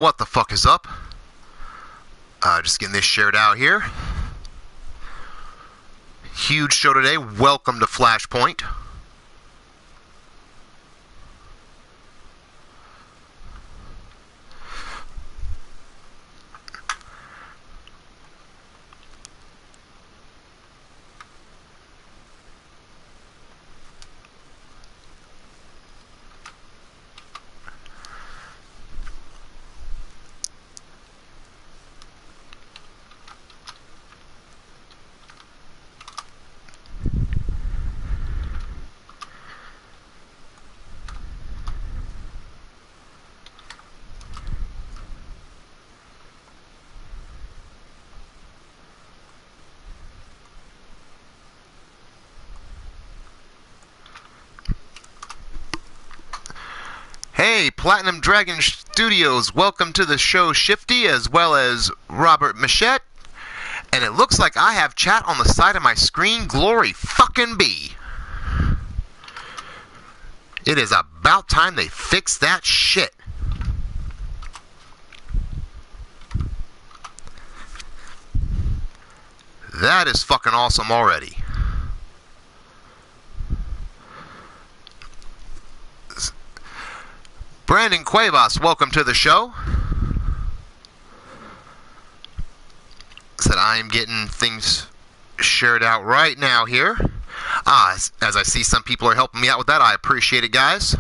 What the fuck is up? Just getting this shared out here. Huge show today. Welcome to Flashpoint. Hey, Platinum Dragon Studios, welcome to the show, Shifty, as well as Robert Machette. And it looks like I have chat on the side of my screen. Glory fucking be. It is about time they fix that shit. That is fucking awesome already. Brandon Cuevas, welcome to the show. Said I am getting things shared out right now here. As I see some people are helping me out with that, I appreciate it, guys.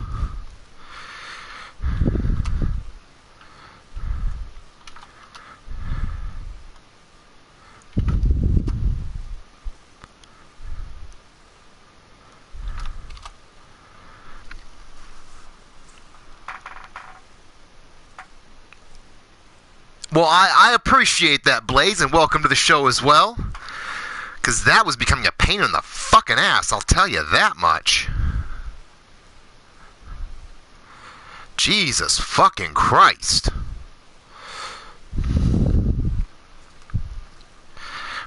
Well, I appreciate that, Blaze, and welcome to the show as well. Because that was becoming a pain in the fucking ass, I'll tell you that much. Jesus fucking Christ.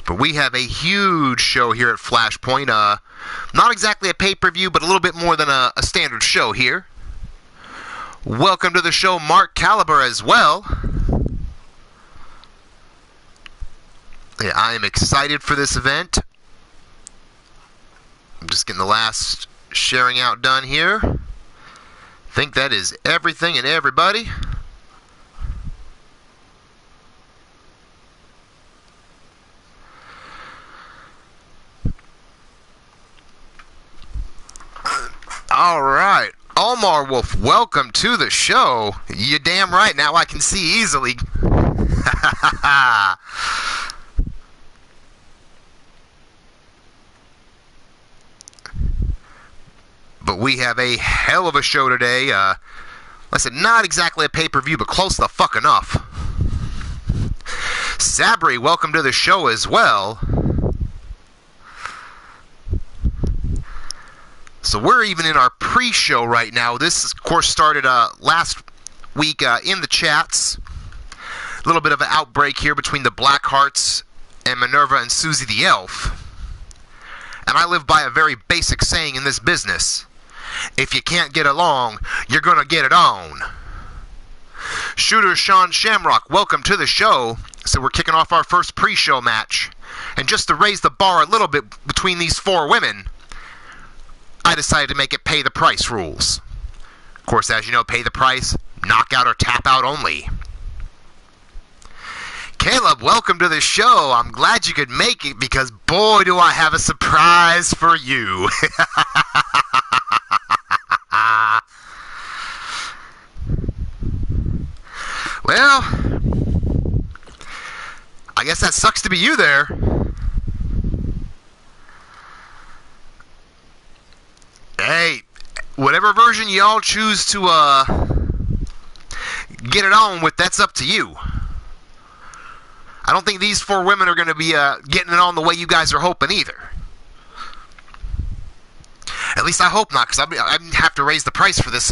But we have a huge show here at Flashpoint. Not exactly a pay-per-view, but a little bit more than a standard show here. Welcome to the show, Mark Caliber, as well. Yeah, I am excited for this event. I'm just getting the last sharing out done here. I think that is everything and everybody. All right. Omar Wolf, welcome to the show. You damn right. Now I can see easily. But we have a hell of a show today. Like I said, not exactly a pay-per-view, but close the fuck enough. Sabri, welcome to the show as well. So we're even in our pre-show right now. This, of course, started last week in the chats. A little bit of an outbreak here between the Blackhearts and Minerva and Susie the Elf. And I live by a very basic saying in this business. If you can't get along, you're gonna get it on. Shooter Sean Shamrock, welcome to the show. So we're kicking off our first pre-show match. And just to raise the bar a little bit between these four women, I decided to make it pay the price rules. Of course, as you know, pay the price, knockout or tap out only. Caleb, welcome to the show. I'm glad you could make it because boy do I have a surprise for you. Well, I guess that sucks to be you there. Hey, whatever version y'all choose to get it on with, that's up to you. I don't think these four women are going to be getting it on the way you guys are hoping either. At least I hope not, because I have to raise the price for this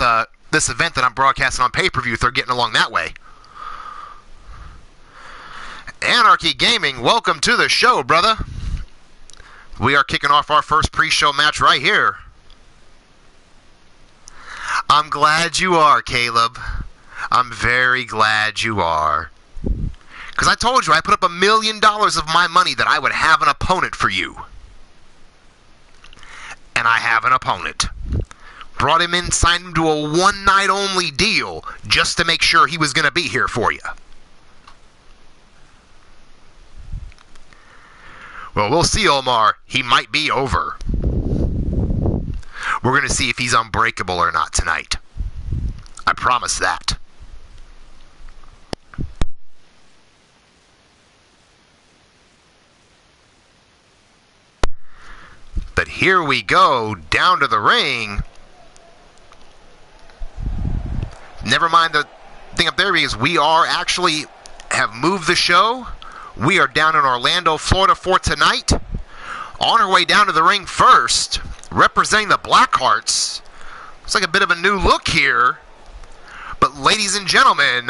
this event that I'm broadcasting on pay-per-view if they're getting along that way. Anarchy Gaming, welcome to the show, brother. We are kicking off our first pre-show match right here. I'm glad you are, Caleb. I'm very glad you are. Because I told you I put up $1 million of my money that I would have an opponent for you. And I have an opponent. Brought him in, signed him to a one-night-only deal just to make sure he was going to be here for you. Well, we'll see, Omar. He might be over. We're going to see if he's unbreakable or not tonight. I promise that. But here we go, down to the ring. Never mind the thing up there, because we are actually have moved the show. We are down in Orlando, Florida for tonight. On our way down to the ring first, representing the Blackhearts. Looks like a bit of a new look here. But ladies and gentlemen,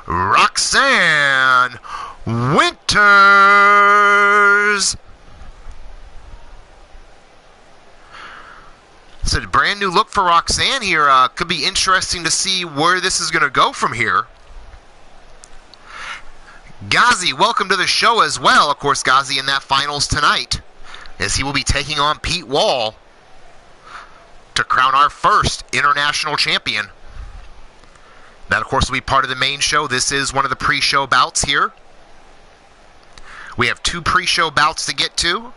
Roxanne Winters. It's a brand new look for Roxanne here. Could be interesting to see where this is going to go from here. Ghazi, welcome to the show as well. Of course, Ghazi in that finals tonight, as he will be taking on Pete Wall to crown our first international champion. That, of course, will be part of the main show. This is one of the pre-show bouts here. We have 2 pre-show bouts to get to.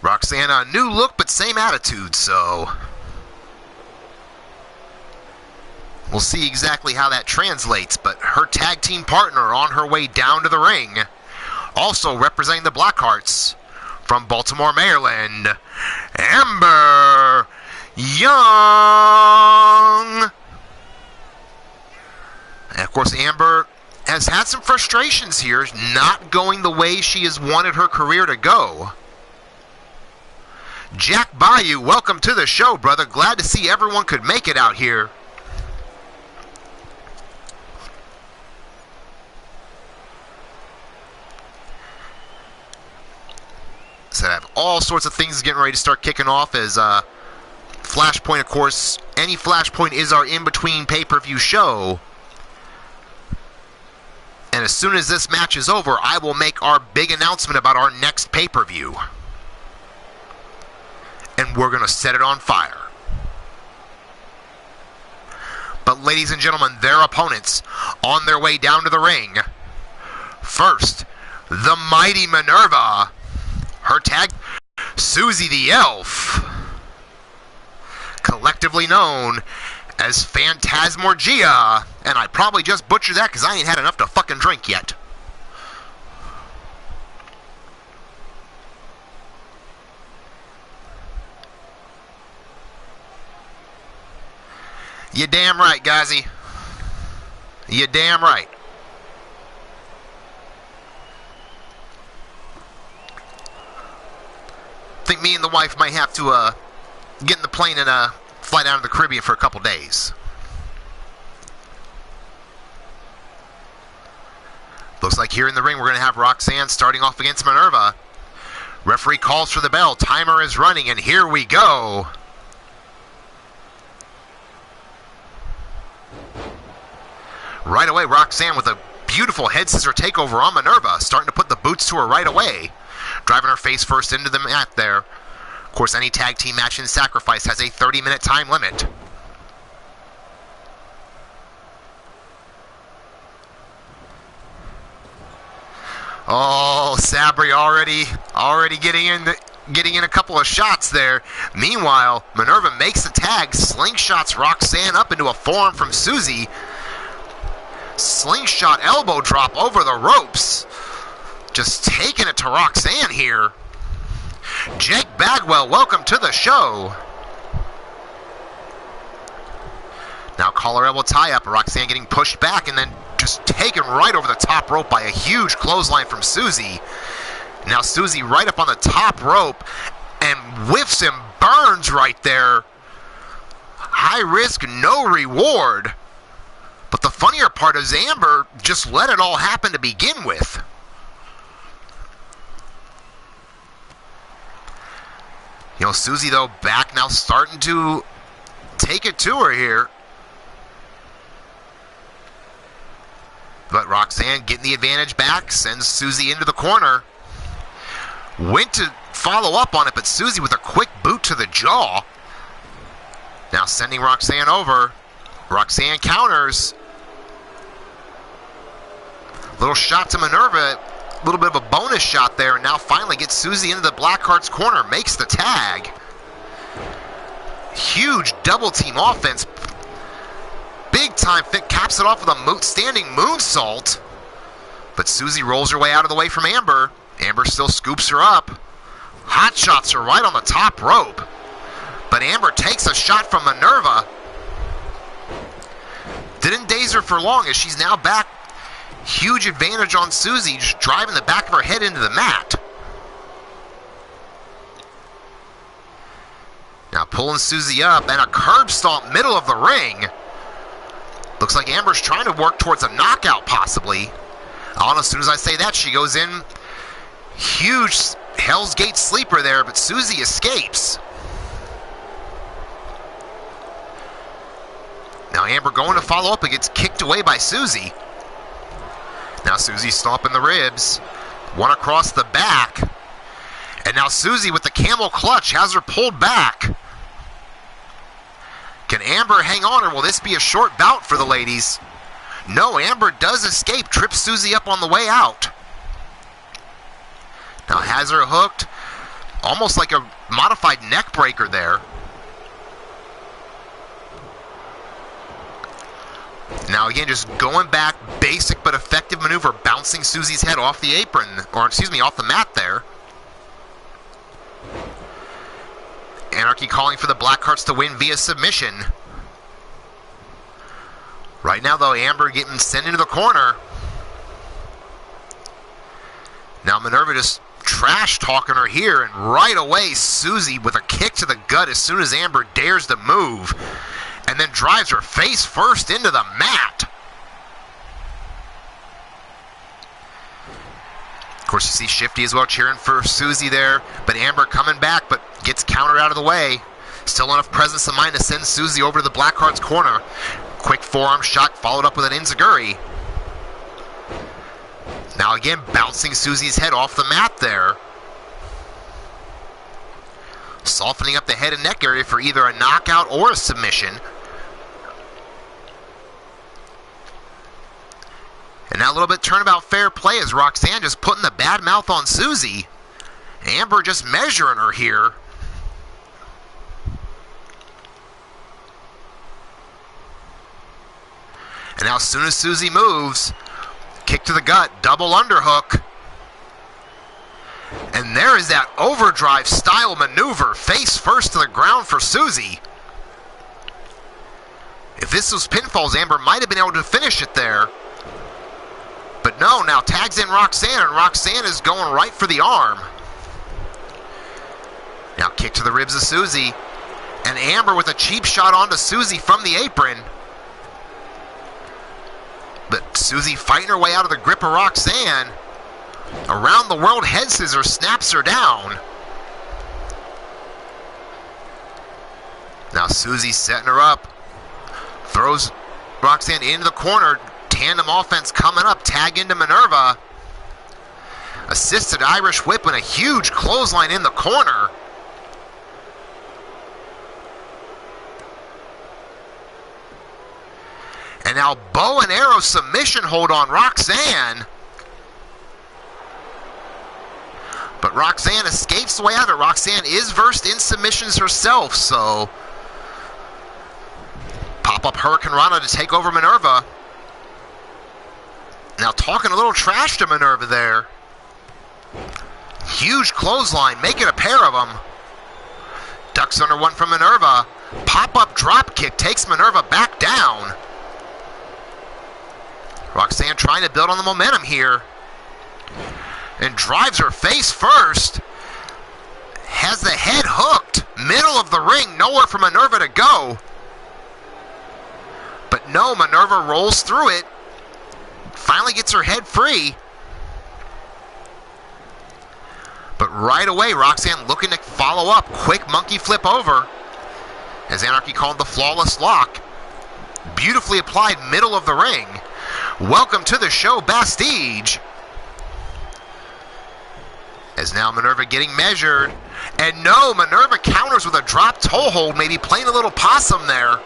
Roxanne, a new look, but same attitude, so we'll see exactly how that translates. But her tag team partner on her way down to the ring, also representing the Blackhearts from Baltimore, Maryland, Amber Young. And of course, Amber has had some frustrations here, not going the way she has wanted her career to go. Jack Bayou, welcome to the show, brother. Glad to see everyone could make it out here. So I have all sorts of things getting ready to start kicking off as Flashpoint, of course. Any Flashpoint is our in-between pay-per-view show. And as soon as this match is over, I will make our big announcement about our next pay-per-view. And we're going to set it on fire. But ladies and gentlemen, their opponents on their way down to the ring. First, the mighty Minerva. Her tag, Susie the Elf. Collectively known as Phantasmorgia. And I probably just butchered that because I ain't had enough to fucking drink yet. You damn right, Ghazi. You damn right. I think me and the wife might have to get in the plane and fly down to the Caribbean for a couple days. Looks like here in the ring we're going to have Roxanne starting off against Minerva. Referee calls for the bell. Timer is running, and here we go. Right away, Roxanne with a beautiful head scissor takeover on Minerva, starting to put the boots to her right away. Driving her face first into the mat there. Of course, any tag team match in Sacrifice has a 30-minute time limit. Oh, Sabri already getting in a couple of shots there. Meanwhile, Minerva makes the tag, slingshots Roxanne up into a forearm from Susie. Slingshot elbow drop over the ropes. Just taking it to Roxanne here. Jake Bagwell, welcome to the show. Now collar elbow tie up. Roxanne getting pushed back and then just taken right over the top rope by a huge clothesline from Susie. Now Susie right up on the top rope and whiffs and burns right there. High risk, no reward. But the funnier part is Amber just let it all happen to begin with. You know, Susie, though, back now starting to take it to her here. But Roxanne getting the advantage back, sends Susie into the corner. Went to follow up on it, but Susie with a quick boot to the jaw. Now sending Roxanne over. Roxanne counters. Little shot to Minerva. A little bit of a bonus shot there, and now finally gets Susie into the Blackheart's corner. Makes the tag. Huge double team offense. Big time fit, caps it off with a standing moonsault. But Susie rolls her way out of the way from Amber. Amber still scoops her up. Hot shots her right on the top rope. But Amber takes a shot from Minerva. Didn't daze her for long as she's now back. Huge advantage on Susie, just driving the back of her head into the mat. Now pulling Susie up and a curb stomp middle of the ring. Looks like Amber's trying to work towards a knockout possibly. As soon as I say that, she goes in. Huge Hell's Gate sleeper there, but Susie escapes. Now Amber going to follow up and gets kicked away by Susie. Now Susie stomping the ribs. One across the back. And now Susie with the camel clutch has her pulled back. Can Amber hang on, or will this be a short bout for the ladies? No, Amber does escape, trips Susie up on the way out. Now has her hooked. Almost like a modified neck breaker there. Now again, just going back, basic but effective maneuver, bouncing Susie's head off the apron, or excuse me, off the mat there. Anarchy calling for the Blackhearts to win via submission. Right now, though, Amber getting sent into the corner. Now Minerva just trash talking her here, and right away Susie with a kick to the gut as soon as Amber dares to move, and then drives her face first into the mat. Of course, you see Shifty as well cheering for Susie there, but Amber coming back, but gets countered out of the way. Still enough presence of mind to send Susie over to the Blackheart's corner. Quick forearm shot followed up with an enziguri. Now again, bouncing Susie's head off the mat there. Softening up the head and neck area for either a knockout or a submission. And now a little bit turnabout fair play as Roxanne just putting the bad mouth on Susie. Amber just measuring her here. And now as soon as Susie moves, kick to the gut, double underhook. And there is that overdrive style maneuver, face first to the ground for Susie. If this was pinfalls, Amber might have been able to finish it there. But no, now tags in Roxanne, and Roxanne is going right for the arm. Now kick to the ribs of Susie. And Amber with a cheap shot onto Susie from the apron. But Susie fighting her way out of the grip of Roxanne. Around the world head scissor snaps her down. Now Susie setting her up. Throws Roxanne into the corner. Tandem offense coming up. Tag into Minerva. Assisted Irish whip and a huge clothesline in the corner. And now bow and arrow submission hold on Roxanne. But Roxanne escapes the way out of it. Roxanne is versed in submissions herself, so pop-up Hurricane Rana to take over Minerva. Now talking a little trash to Minerva there. Huge clothesline, making a pair of them. Ducks under one from Minerva. Pop-up drop kick takes Minerva back down. Roxanne trying to build on the momentum here. And drives her face first. Has the head hooked. Middle of the ring, nowhere for Minerva to go. But no, Minerva rolls through it. Finally gets her head free. But right away, Roxanne looking to follow up. Quick monkey flip over. As Anarchy called the flawless lock. Beautifully applied middle of the ring. Welcome to the show, Bastige. As now Minerva getting measured. And no, Minerva counters with a drop toe hold, maybe playing a little possum there.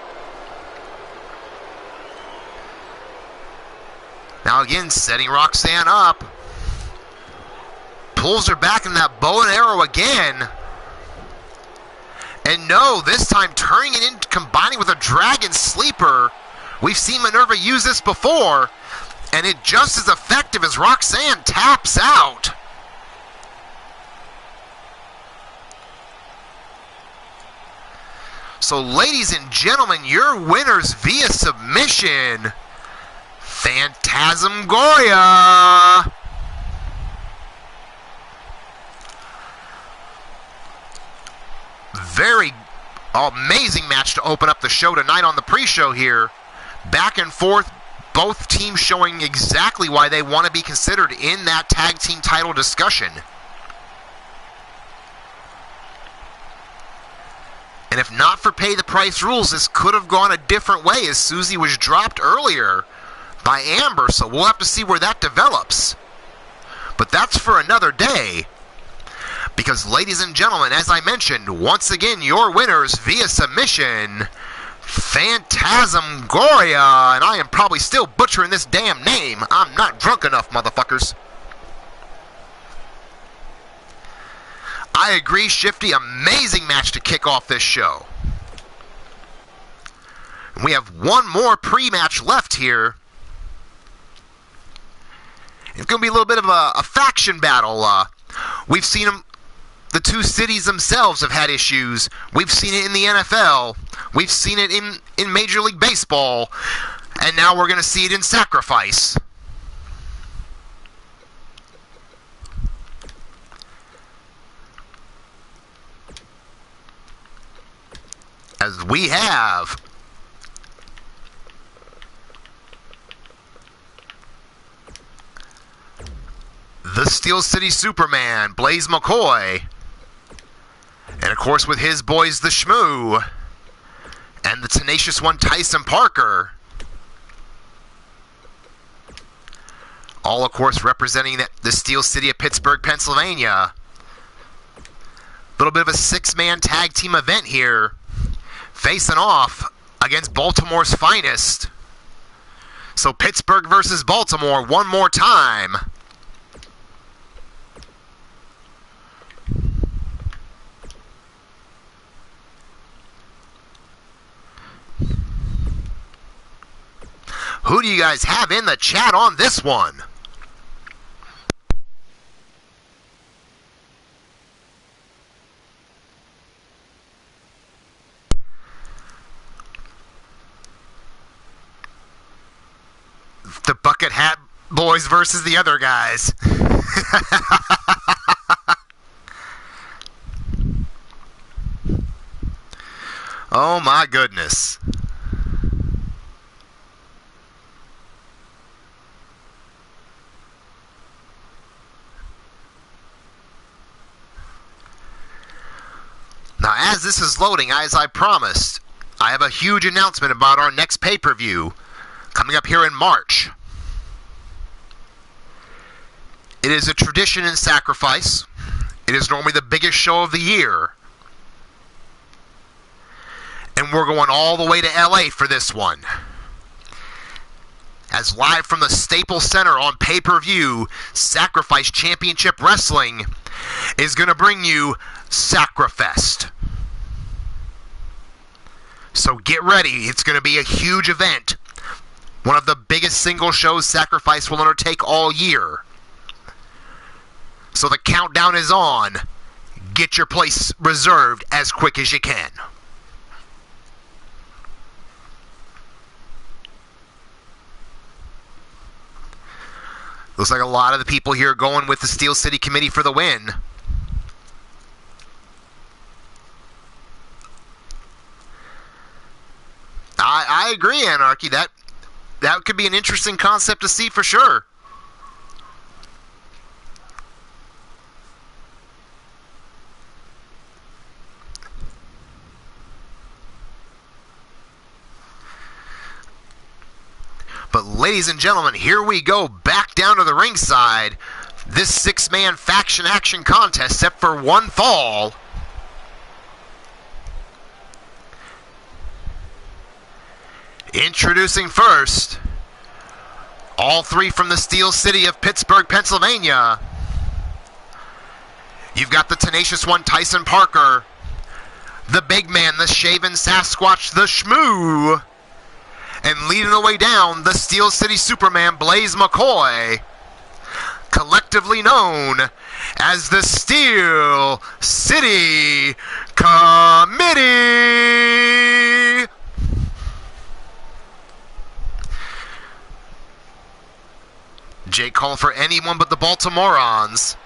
Now again, setting Roxanne up. Pulls her back in that bow and arrow again. And no, this time turning it in, combining with a dragon sleeper. We've seen Minerva use this before. And it just as effective as Roxanne taps out. So ladies and gentlemen, your winners via submission, Phantasmagoria. Very amazing match to open up the show tonight on the pre-show here. Back and forth, both teams showing exactly why they want to be considered in that tag team title discussion. And if not for pay the price rules, this could have gone a different way, as Susie was dropped earlier by Amber, so we'll have to see where that develops. But that's for another day. Because, ladies and gentlemen, as I mentioned, once again, your winners via submission, Phantasmagoria, and I am probably still butchering this damn name. I'm not drunk enough, motherfuckers. I agree, Shifty. Amazing match to kick off this show. And we have one more pre-match left here. It's going to be a little bit of a faction battle. We've seen them. The two cities themselves have had issues. We've seen it in the NFL. We've seen it in Major League Baseball. And now we're going to see it in Sacrifice. As we have the Steel City Superman, Blaze McCoy, and of course with his boys, the Shmoo, and the Tenacious One, Tyson Parker. All, of course, representing the Steel City of Pittsburgh, Pennsylvania. A little bit of a six-man tag team event here, facing off against Baltimore's finest. So Pittsburgh versus Baltimore one more time. Who do you guys have in the chat on this one? The Bucket Hat Boys versus the other guys. Oh my goodness. Now, as this is loading, as I promised, I have a huge announcement about our next pay-per-view coming up here in March. It is a tradition in Sacrifice. It is normally the biggest show of the year. And we're going all the way to LA for this one. As live from the Staples Center on pay-per-view, Sacrifice Championship Wrestling is going to bring you Sacrifest. So get ready. It's going to be a huge event. One of the biggest single shows Sacrifice will undertake all year. So the countdown is on. Get your place reserved as quick as you can. Looks like a lot of the people here going with the Steel City Committee for the win. I agree, Anarchy. That could be an interesting concept to see for sure. Ladies and gentlemen, here we go back down to the ringside. This six-man faction action contest set for one fall. Introducing first, all three from the Steel City of Pittsburgh, Pennsylvania. You've got the tenacious one, Tyson Parker. The big man, the shaven Sasquatch, the Shmoo. And leading the way down, the Steel City Superman, Blaze McCoy. Collectively known as the Steel City Committee. Jake calling for anyone but the Baltimoreans.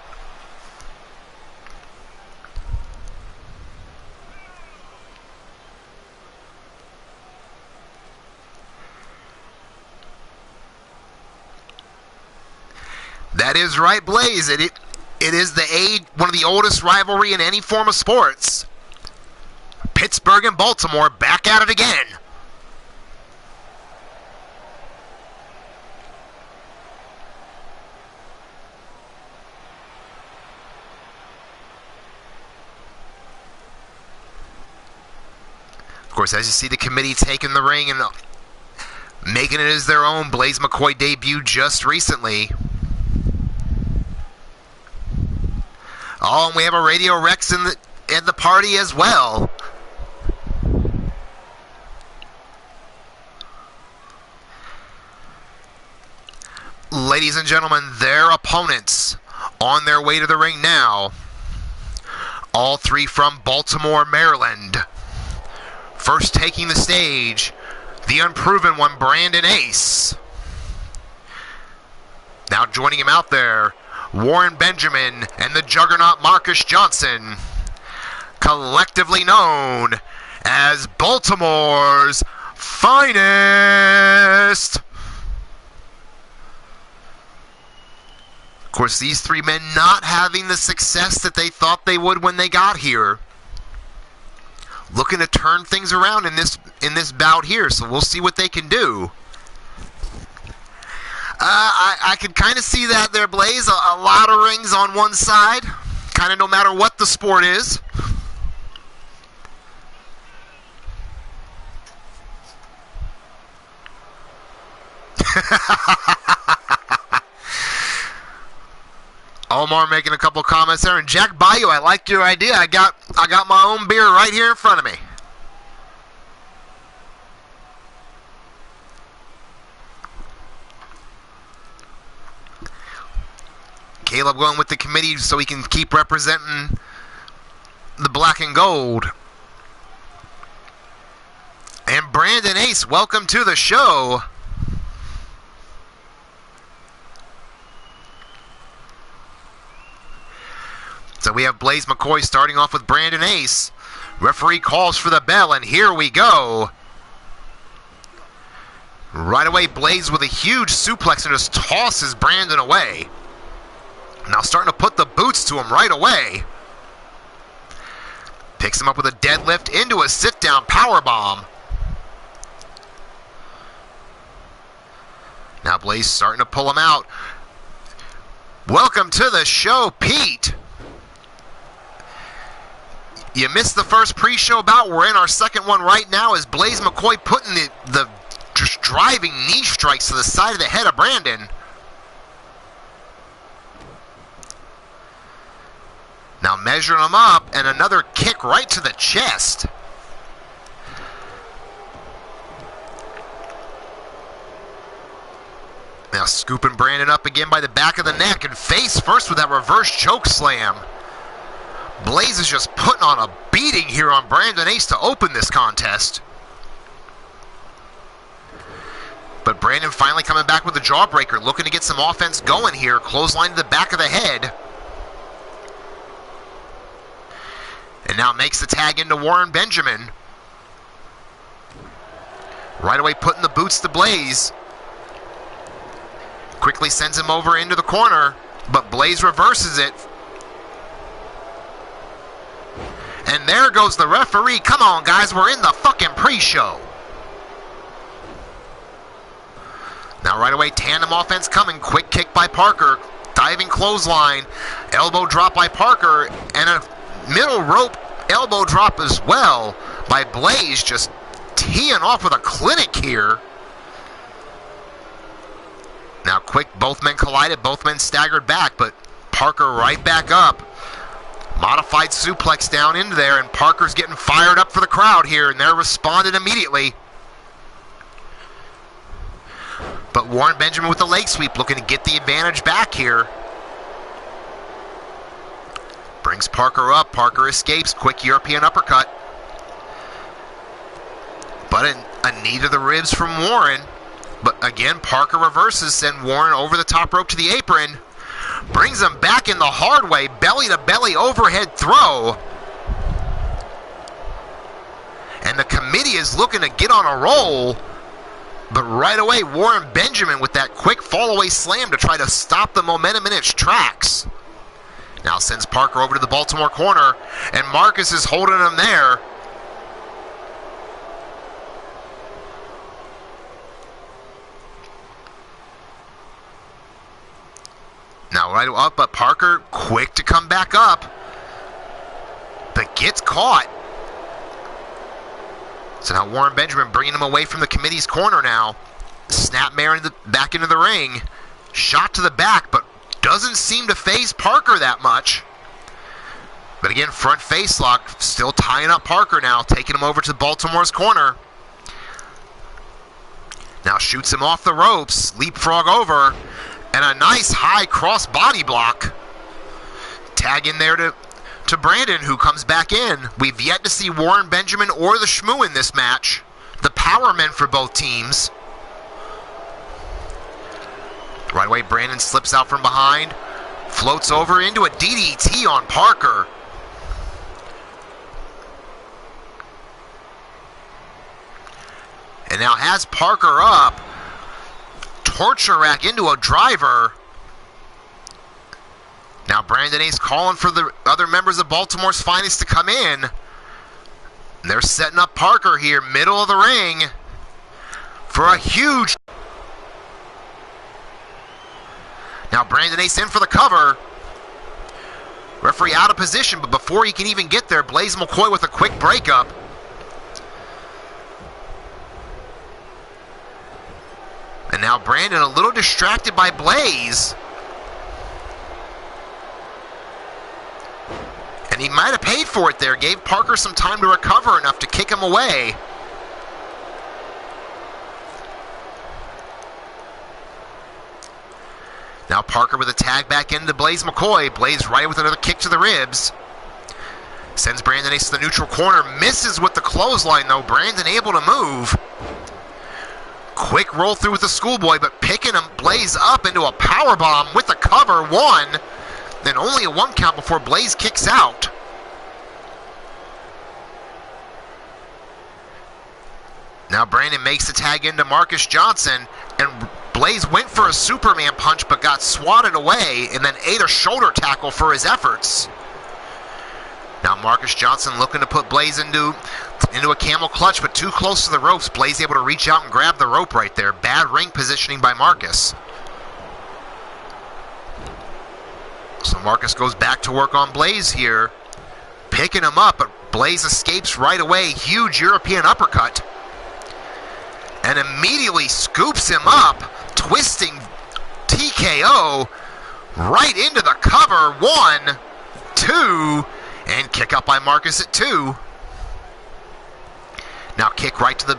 That is right, Blaze. It is one of the oldest rivalry in any form of sports. Pittsburgh and Baltimore back at it again. Of course, as you see the committee taking the ring and making it as their own, Blaze McCoy debuted just recently. Oh, and we have a Radio Rex in the party as well. Ladies and gentlemen, their opponents on their way to the ring now. All three from Baltimore, Maryland. First taking the stage, the unproven one, Brandon Ace. Now joining him out there, Warren Benjamin and the juggernaut Marcus Johnson, collectively known as Baltimore's finest. Of course, these three men not having the success that they thought they would when they got here. Looking to turn things around in this bout here, so we'll see what they can do. I could kind of see that there, Blaze. A lot of rings on one side, kind of no matter what the sport is. Omar making a couple comments there, and Jack Bayou, I liked your idea. I got my own beer right here in front of me. Caleb going with the committee so he can keep representing the black and gold. And Brandon Ace, welcome to the show. So we have Blaze McCoy starting off with Brandon Ace. Referee calls for the bell, and here we go. Right away, Blaze with a huge suplex and just tosses Brandon away. Now starting to put the boots to him right away. Picks him up with a deadlift into a sit-down powerbomb. Now Blaze starting to pull him out. Welcome to the show, Pete. You missed the first pre-show bout. We're in our second one right now as Blaze McCoy putting the just driving knee strikes to the side of the head of Brandon. Now measuring him up, and another kick right to the chest. Now scooping Brandon up again by the back of the neck and face first with that reverse choke slam. Blaze is just putting on a beating here on Brandon Ace to open this contest. But Brandon finally coming back with the jawbreaker, looking to get some offense going here. Clothesline to the back of the head. And now makes the tag into Warren Benjamin. Right away putting the boots to Blaze. Quickly sends him over into the corner, but Blaze reverses it. And there goes the referee. Come on, guys, we're in the fucking pre-show. Now right away, tandem offense coming. Quick kick by Parker. Diving clothesline. Elbow drop by Parker. And a middle rope elbow drop as well by Blaze. Just teeing off with a clinic here. Now quick, both men collided. Both men staggered back. But Parker right back up. Modified suplex down into there. And Parker's getting fired up for the crowd here. And they're responding immediately. But Warren Benjamin with the leg sweep looking to get the advantage back here. Brings Parker up. Parker escapes. Quick European uppercut. But a knee to the ribs from Warren. But again, Parker reverses. Send Warren over the top rope to the apron. Brings him back in the hard way. Belly to belly overhead throw. And the committee is looking to get on a roll. But right away, Warren Benjamin with that quick fall-away slam to try to stop the momentum in its tracks. Now sends Parker over to the Baltimore corner, and Marcus is holding him there. Now right up, but Parker quick to come back up, but gets caught. So now Warren Benjamin bringing him away from the committee's corner now. Snapmare back into the ring. Shot to the back, but doesn't seem to phase Parker that much. But again, front face lock, still tying up Parker now, taking him over to Baltimore's corner. Now shoots him off the ropes, leapfrog over, and a nice high cross body block. Tag in there to Brandon, who comes back in. We've yet to see Warren Benjamin or the Shmoo in this match. The power men for both teams. Right away, Brandon slips out from behind. Floats over into a DDT on Parker. And now has Parker up. Torture rack into a driver. Now Brandon Ace calling for the other members of Baltimore's Finest to come in. They're setting up Parker here, middle of the ring, for a huge... Now Brandon Ace in for the cover. Referee out of position, but before he can even get there, Blaze McCoy with a quick breakup. And now Brandon a little distracted by Blaze. And he might have paid for it there. Gave Parker some time to recover enough to kick him away. Now Parker with a tag back into Blaze McCoy. Blaze right with another kick to the ribs. Sends Brandon Ace to the neutral corner. Misses with the clothesline though. Brandon able to move. Quick roll through with the schoolboy, but picking him Blaze up into a powerbomb with the cover. One. Then only a 1 count before Blaze kicks out. Now Brandon makes the tag into Marcus Johnson, and Blaze went for a Superman punch but got swatted away and then ate a shoulder tackle for his efforts. Now Marcus Johnson looking to put Blaze into a camel clutch, but too close to the ropes. Blaze able to reach out and grab the rope right there. Bad ring positioning by Marcus. So Marcus goes back to work on Blaze here, picking him up, but Blaze escapes right away. Huge European uppercut. And immediately scoops him up, twisting TKO right into the cover. 1, 2, and kick up by Marcus at 2. Now kick right to the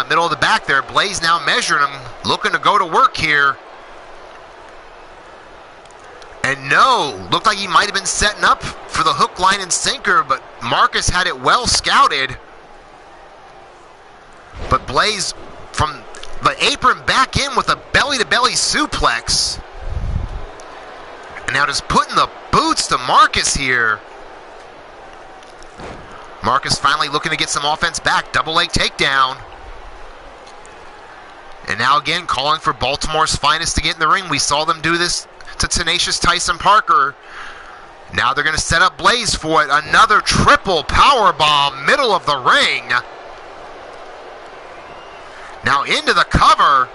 middle of the back there. Blaze now measuring him, looking to go to work here. And no, looked like he might have been setting up for the hook, line, and sinker, but Marcus had it well scouted. But Blaze from the apron back in with a belly-to-belly suplex. And now just putting the boots to Marcus here. Marcus finally looking to get some offense back. Double leg takedown. And now again calling for Baltimore's Finest to get in the ring. We saw them do this to Tenacious Tyson Parker. Now they're going to set up Blaze for it. Another triple power bomb, middle of the ring. Now into the cover.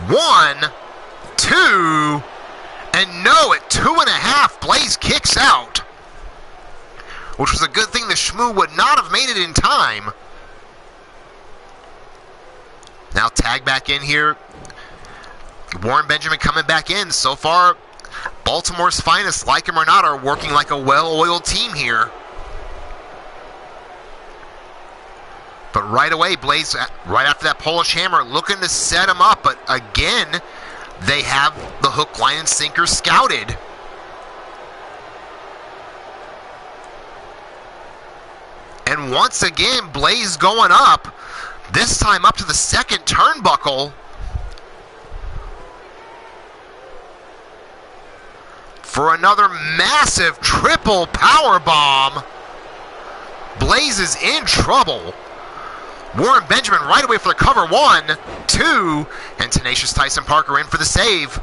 1, 2, and no, at 2.5, Blaze kicks out. Which was a good thing the Shmoo would not have made it in time. Now tag back in here. Warren Benjamin coming back in. So far, Baltimore's finest, like him or not, are working like a well-oiled team here. But right away, Blaze, right after that Polish Hammer, looking to set him up. But again, they have the hook, line, and sinker scouted. And once again, Blaze going up. This time up to the second turnbuckle. For another massive triple power bomb. Blaze is in trouble. Warren Benjamin right away for the cover. 1, 2, and Tenacious Tyson Parker in for the save.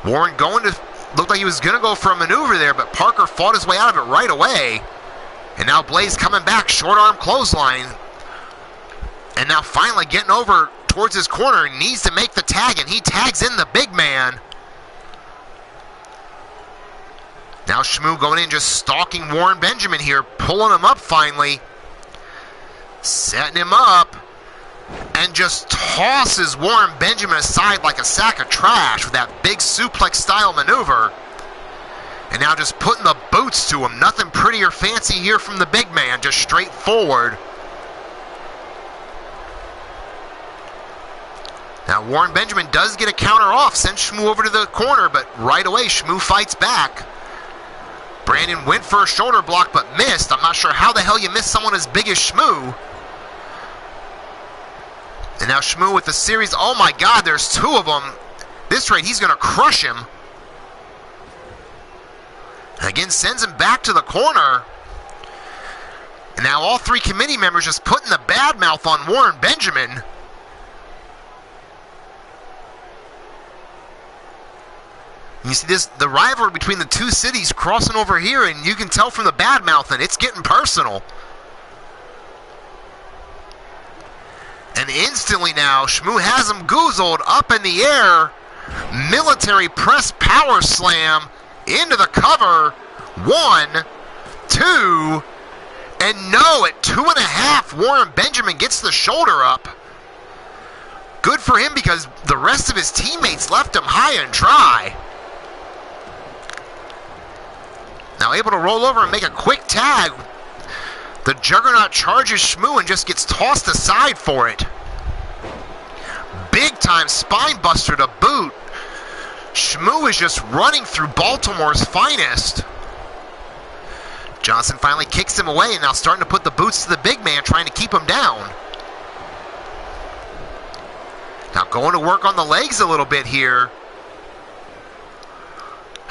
Warren going to, looked like he was going to go for a maneuver there, but Parker fought his way out of it right away. And now Blaze coming back, short arm clothesline. And now finally getting over towards his corner, needs to make the tag, and he tags in the big man. Now Shmoo going in, just stalking Warren Benjamin here, pulling him up finally. Setting him up, and just tosses Warren Benjamin aside like a sack of trash with that big suplex-style maneuver. And now just putting the boots to him. Nothing pretty or fancy here from the big man, just straightforward. Now Warren Benjamin does get a counter off, sends Shmoo over to the corner, but right away Shmoo fights back. Brandon went for a shoulder block but missed. I'm not sure how the hell you miss someone as big as Shmoo. And now Shmoo with the series. Oh my God, there's 2 of them. This rate, he's going to crush him. And again, sends him back to the corner. And now all 3 committee members just putting the bad mouth on Warren Benjamin. You see this, the rivalry between the 2 cities crossing over here, and you can tell from the bad mouthing, it's getting personal. And instantly now, Shmoo has him goozled up in the air. Military press power slam into the cover. 1, 2, and no, at 2.5, Warren Benjamin gets the shoulder up. Good for him because the rest of his teammates left him high and dry. Now able to roll over and make a quick tag. The Juggernaut charges Shmoo and just gets tossed aside for it. Big time spine buster to boot. Shmoo is just running through Baltimore's finest. Johnson finally kicks him away and now starting to put the boots to the big man, trying to keep him down. Now going to work on the legs a little bit here.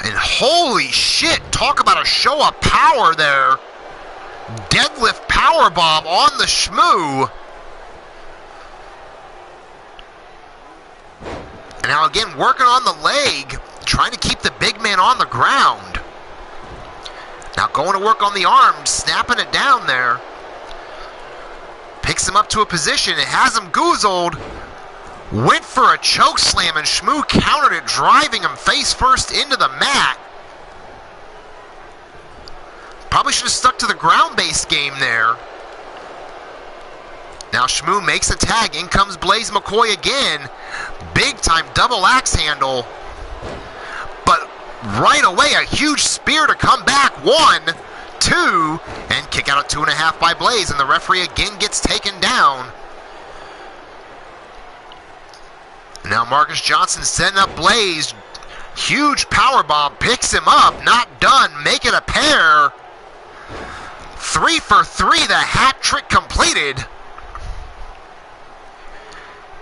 And holy shit, talk about a show of power there. Deadlift powerbomb on the Shmoo. And now again, working on the leg, trying to keep the big man on the ground. Now going to work on the arm, snapping it down there. Picks him up to a position, it has him goozled. Went for a choke slam and Shmoo countered it, driving him face first into the mat. Probably should have stuck to the ground-based game there. Now Shmoo makes a tag. In comes Blaze McCoy again. Big-time double axe handle. But right away, a huge spear to come back. 1, 2, and kick out at 2.5 by Blaze. And the referee again gets taken down. Now Marcus Johnson setting up Blaze. Huge powerbomb. Picks him up. Not done. Make it a pair. 3 for 3, the hat trick completed.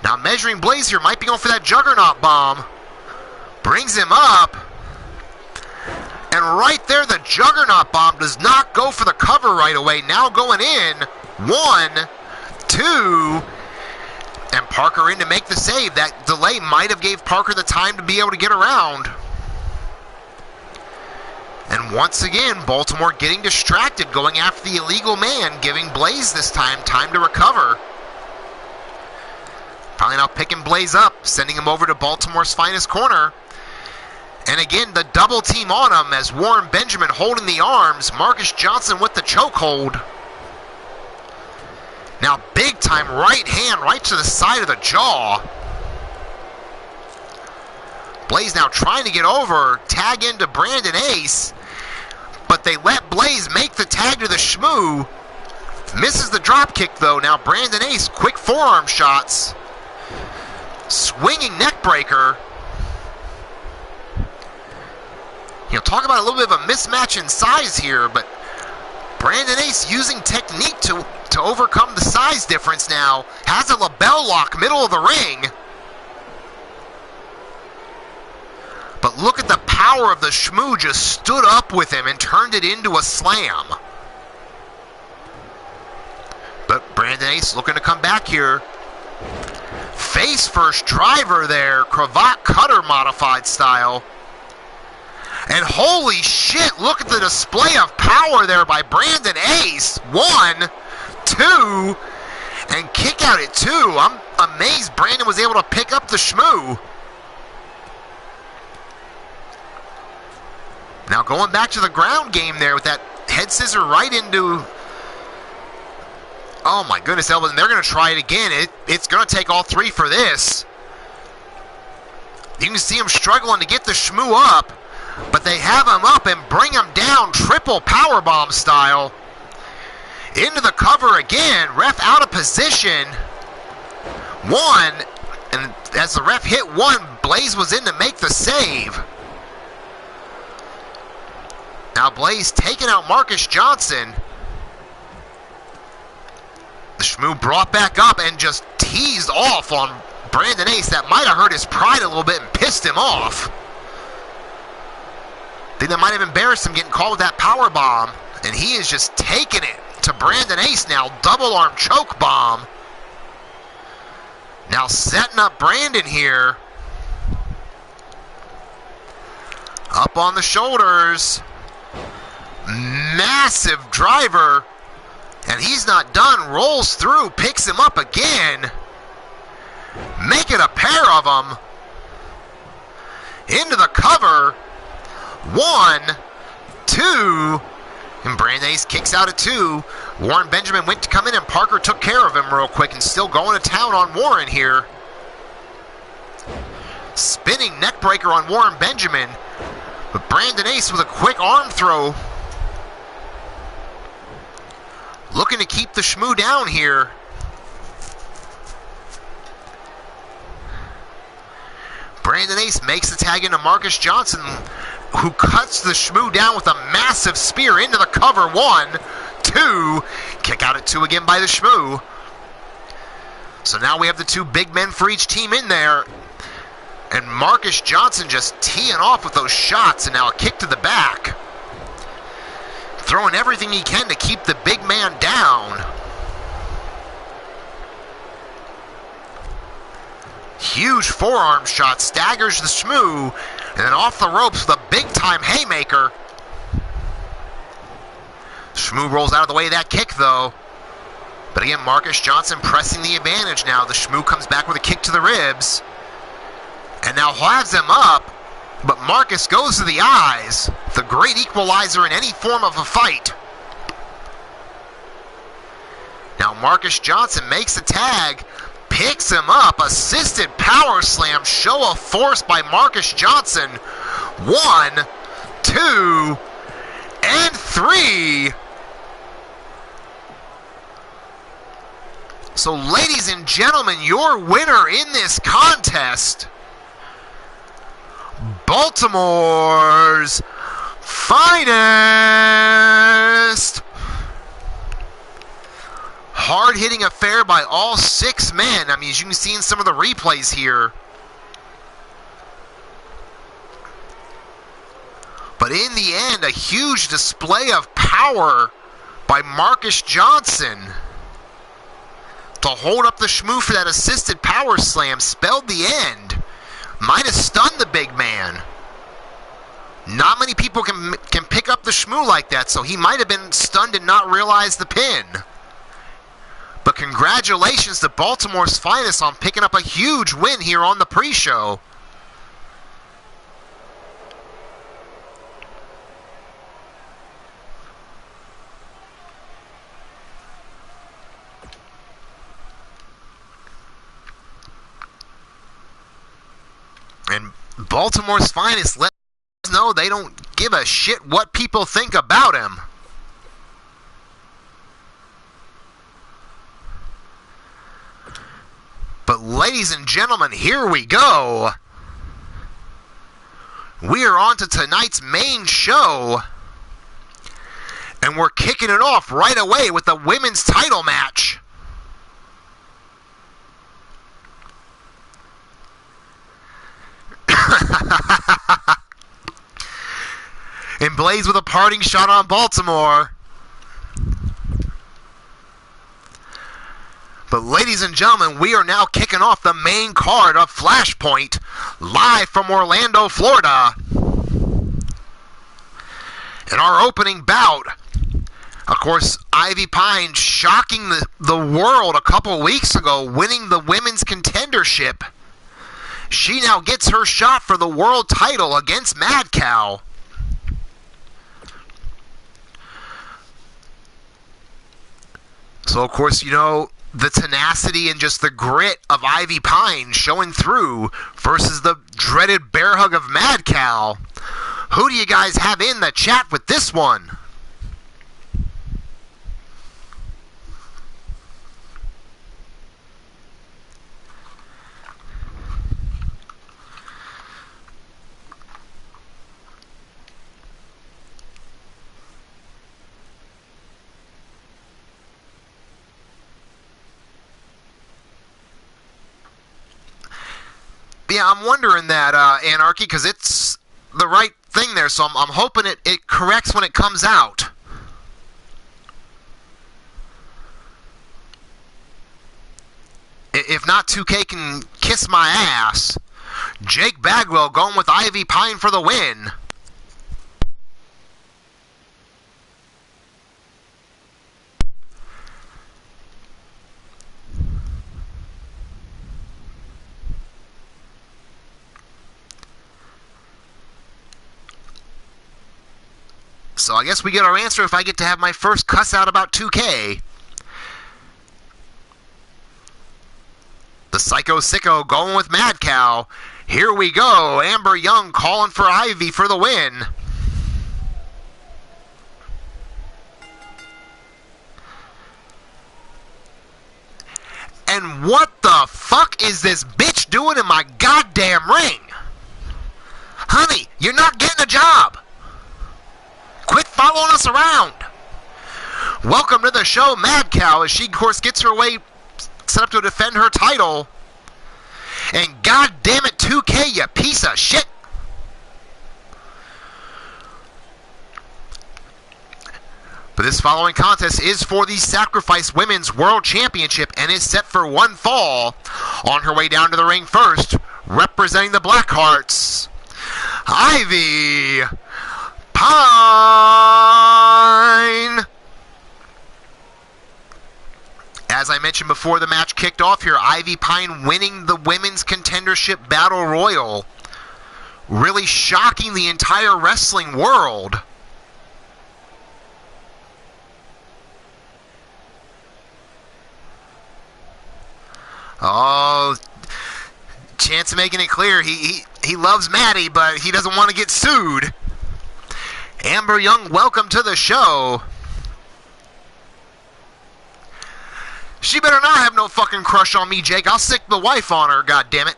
Now measuring Blaze here, might be going for that Juggernaut bomb. Brings him up. And right there, the Juggernaut bomb does not go for the cover right away. Now going in. 1, 2, and Parker in to make the save. That delay might have gave Parker the time to be able to get around. And once again, Baltimore getting distracted, going after the illegal man, giving Blaze this time to recover. Finally now picking Blaze up, sending him over to Baltimore's finest corner. And again, the double team on him as Warren Benjamin holding the arms. Marcus Johnson with the chokehold. Now big time right hand right to the side of the jaw. Blaze now trying to get over, tag into Brandon Ace, but they let Blaze make the tag to the Shmoo. Misses the drop kick though. Now Brandon Ace, quick forearm shots. Swinging neck breaker. You know, talk about a little bit of a mismatch in size here, but Brandon Ace using technique to overcome the size difference now. Has a label lock middle of the ring. But look at the power of the Shmoo, just stood up with him and turned it into a slam. But Brandon Ace looking to come back here. Face first driver there, cravat cutter modified style. And holy shit, look at the display of power there by Brandon Ace. 1, 2, and kick out at 2. I'm amazed Brandon was able to pick up the Shmoo. Now going back to the ground game there with that head scissor right into... Oh my goodness, Elvin, they're going to try it again. It's going to take all three for this. You can see him struggling to get the Shmoo up, but they have him up and bring him down triple powerbomb style. Into the cover again, ref out of position. 1, and as the ref hit 1, Blaze was in to make the save. Now Blaze taking out Marcus Johnson. The Shmoo brought back up and just teased off on Brandon Ace. That might have hurt his pride a little bit and pissed him off. I think that might have embarrassed him getting caught with that power bomb. And he is just taking it to Brandon Ace now. Double arm choke bomb. Now setting up Brandon here. Up on the shoulders. Massive driver. And he's not done. Rolls through. Picks him up again. Make it a pair of them. Into the cover. 1, 2. And Brandon Ace kicks out at 2. Warren Benjamin went to come in and Parker took care of him real quick and still going to town on Warren here. Spinning neck breaker on Warren Benjamin. But Brandon Ace with a quick arm throw. Looking to keep the Shmoo down here. Brandon Ace makes the tag into Marcus Johnson, who cuts the Shmoo down with a massive spear into the cover. 1, 2. Kick out at 2 again by the Shmoo. So now we have the 2 big men for each team in there. And Marcus Johnson just teeing off with those shots, and now a kick to the back. Throwing everything he can to keep the big man down. Huge forearm shot, staggers the Shmoo, and then off the ropes with a big-time haymaker. Shmoo rolls out of the way of that kick, though. But again, Marcus Johnson pressing the advantage now. The Shmoo comes back with a kick to the ribs. And now has him up. But Marcus goes to the eyes, the great equalizer in any form of a fight. Now Marcus Johnson makes the tag, picks him up, assisted power slam, show of force by Marcus Johnson. 1, 2, and 3. So ladies and gentlemen, your winner in this contest, Baltimore's finest. Hard-hitting affair by all 6 men. I mean, as you can see in some of the replays here. But in the end, a huge display of power by Marcus Johnson to hold up the Shmoo for that assisted power slam. Spelled the end. Might have stunned the big man. Not many people can pick up the Shmoo like that, so he might have been stunned and not realize the pin. But congratulations to Baltimore's Finest on picking up a huge win here on the pre-show. And Baltimore's Finest let us know they don't give a shit what people think about him. But ladies and gentlemen, here we go. We are on to tonight's main show. And we're kicking it off right away with the women's title match. And Blaze with a parting shot on Baltimore. But ladies and gentlemen, we are now kicking off the main card of Flashpoint, live from Orlando, Florida. In our opening bout, of course, Ivy Pine shocking the world a couple weeks ago, winning the women's contendership. She now gets her shot for the world title against Mad Cow. So, of course, you know, the tenacity and just the grit of Ivy Pine showing through versus the dreaded bear hug of Mad Cow. Who do you guys have in the chat with this one? Yeah, I'm wondering that, Anarchy, because it's the right thing there, so I'm hoping it corrects when it comes out. If not, 2K can kiss my ass. Jake Bagwell going with Ivy Pine for the win. So I guess we get our answer if I get to have my first cuss out about 2K. The Psycho Sicko going with Mad Cow. Here we go. Amber Young calling for Ivy for the win. And what the fuck is this bitch doing in my goddamn ring? Honey, you're not getting a job. Quit following us around. Welcome to the show, Mad Cow, as she, of course, gets her way set up to defend her title. And god damn it, 2K, you piece of shit. But this following contest is for the Sacrifice Women's World Championship and is set for one fall. On her way down to the ring first, representing the Blackhearts, Ivy Pine. As I mentioned before the match kicked off here, Ivy Pine winning the Women's Contendership Battle Royal. Really shocking the entire wrestling world. Oh, Chance making it clear he loves Maddie, but he doesn't want to get sued. Amber Young, welcome to the show. She better not have no fucking crush on me, Jake. I'll sick the wife on her, goddammit.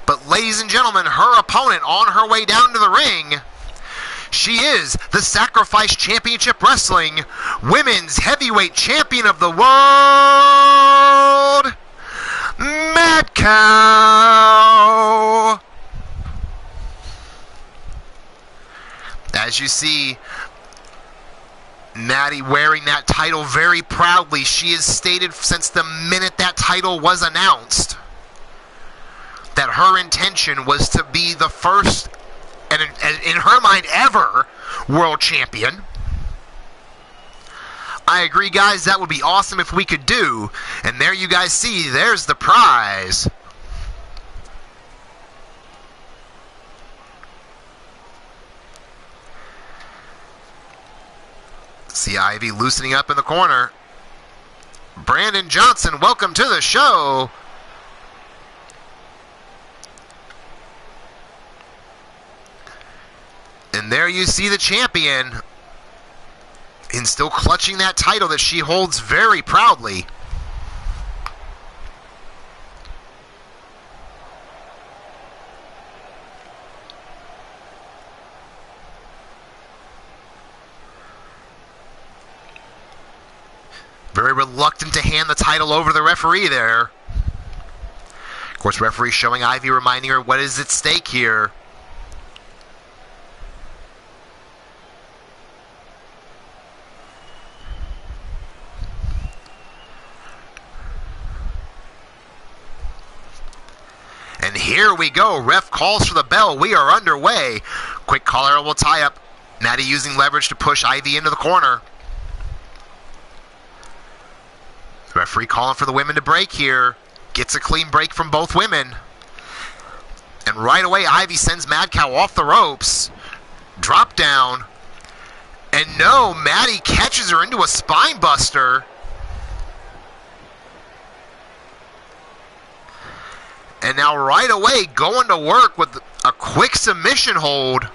But ladies and gentlemen, her opponent on her way down to the ring, she is the Sacrifice Championship Wrestling Women's Heavyweight Champion of the World, Mad Cow. As you see, Maddie wearing that title very proudly. She has stated since the minute that title was announced that her intention was to be the first, and in her mind ever, world champion. I agree, guys. That would be awesome if we could do. And there you guys see, there's the prize. See Ivy loosening up in the corner. Brandon Johnson, welcome to the show. And there you see the champion, and still clutching that title that she holds very proudly. Very reluctant to hand the title over to the referee there. Of course, referee showing Ivy, reminding her what is at stake here. And here we go. Ref calls for the bell. We are underway. Quick collar will tie up. Maddie using leverage to push Ivy into the corner. Referee calling for the women to break here. Gets a clean break from both women. And right away, Ivy sends Mad Cow off the ropes. Drop down. And no, Maddie catches her into a spine buster. And now right away, going to work with a quick submission hold.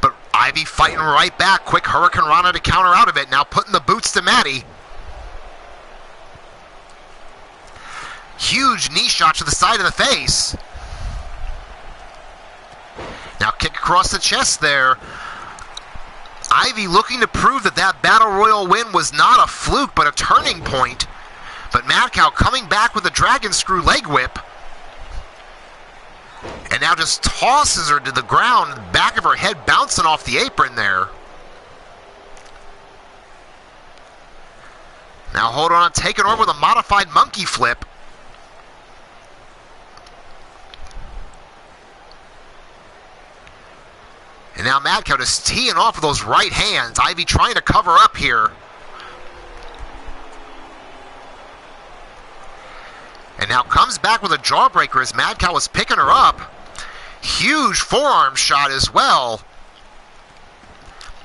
But Ivy fighting right back. Quick Hurricane Rana to counter out of it. Now putting the boots to Maddie. Huge knee shot to the side of the face. Now kick across the chest there. Ivy looking to prove that that Battle Royal win was not a fluke, but a turning point. But Mad Cow coming back with a Dragon Screw leg whip. And now just tosses her to the ground, the back of her head bouncing off the apron there. Now hold on, taking over with a modified monkey flip. And now Mad Cow just teeing off with those right hands. Ivy trying to cover up here. And now comes back with a jawbreaker as Mad Cow was picking her up. Huge forearm shot as well.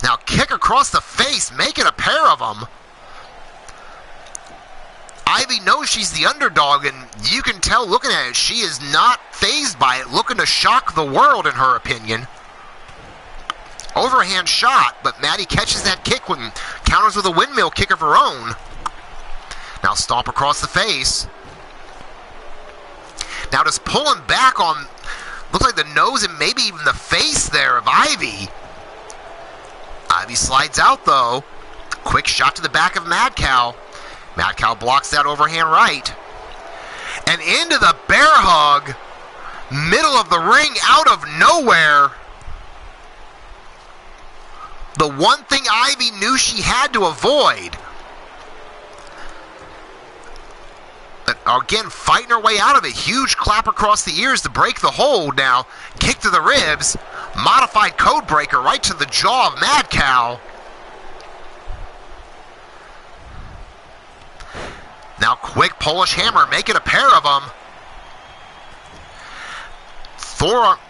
Now kick across the face, making a pair of them. Ivy knows she's the underdog, and you can tell looking at it, she is not fazed by it, looking to shock the world in her opinion. Overhand shot, but Maddie catches that kick when counters with a windmill kick of her own. Now stomp across the face. Now just pulling back on, looks like the nose and maybe even the face there of Ivy. Ivy slides out though. Quick shot to the back of Mad Cow. Mad Cow blocks that overhand right. And into the bear hug. Middle of the ring, out of nowhere. The one thing Ivy knew she had to avoid. But again, fighting her way out of it. Huge clap across the ears to break the hold now. Kick to the ribs. Modified code breaker right to the jaw of Mad Cow. Now quick Polish hammer, making a pair of them.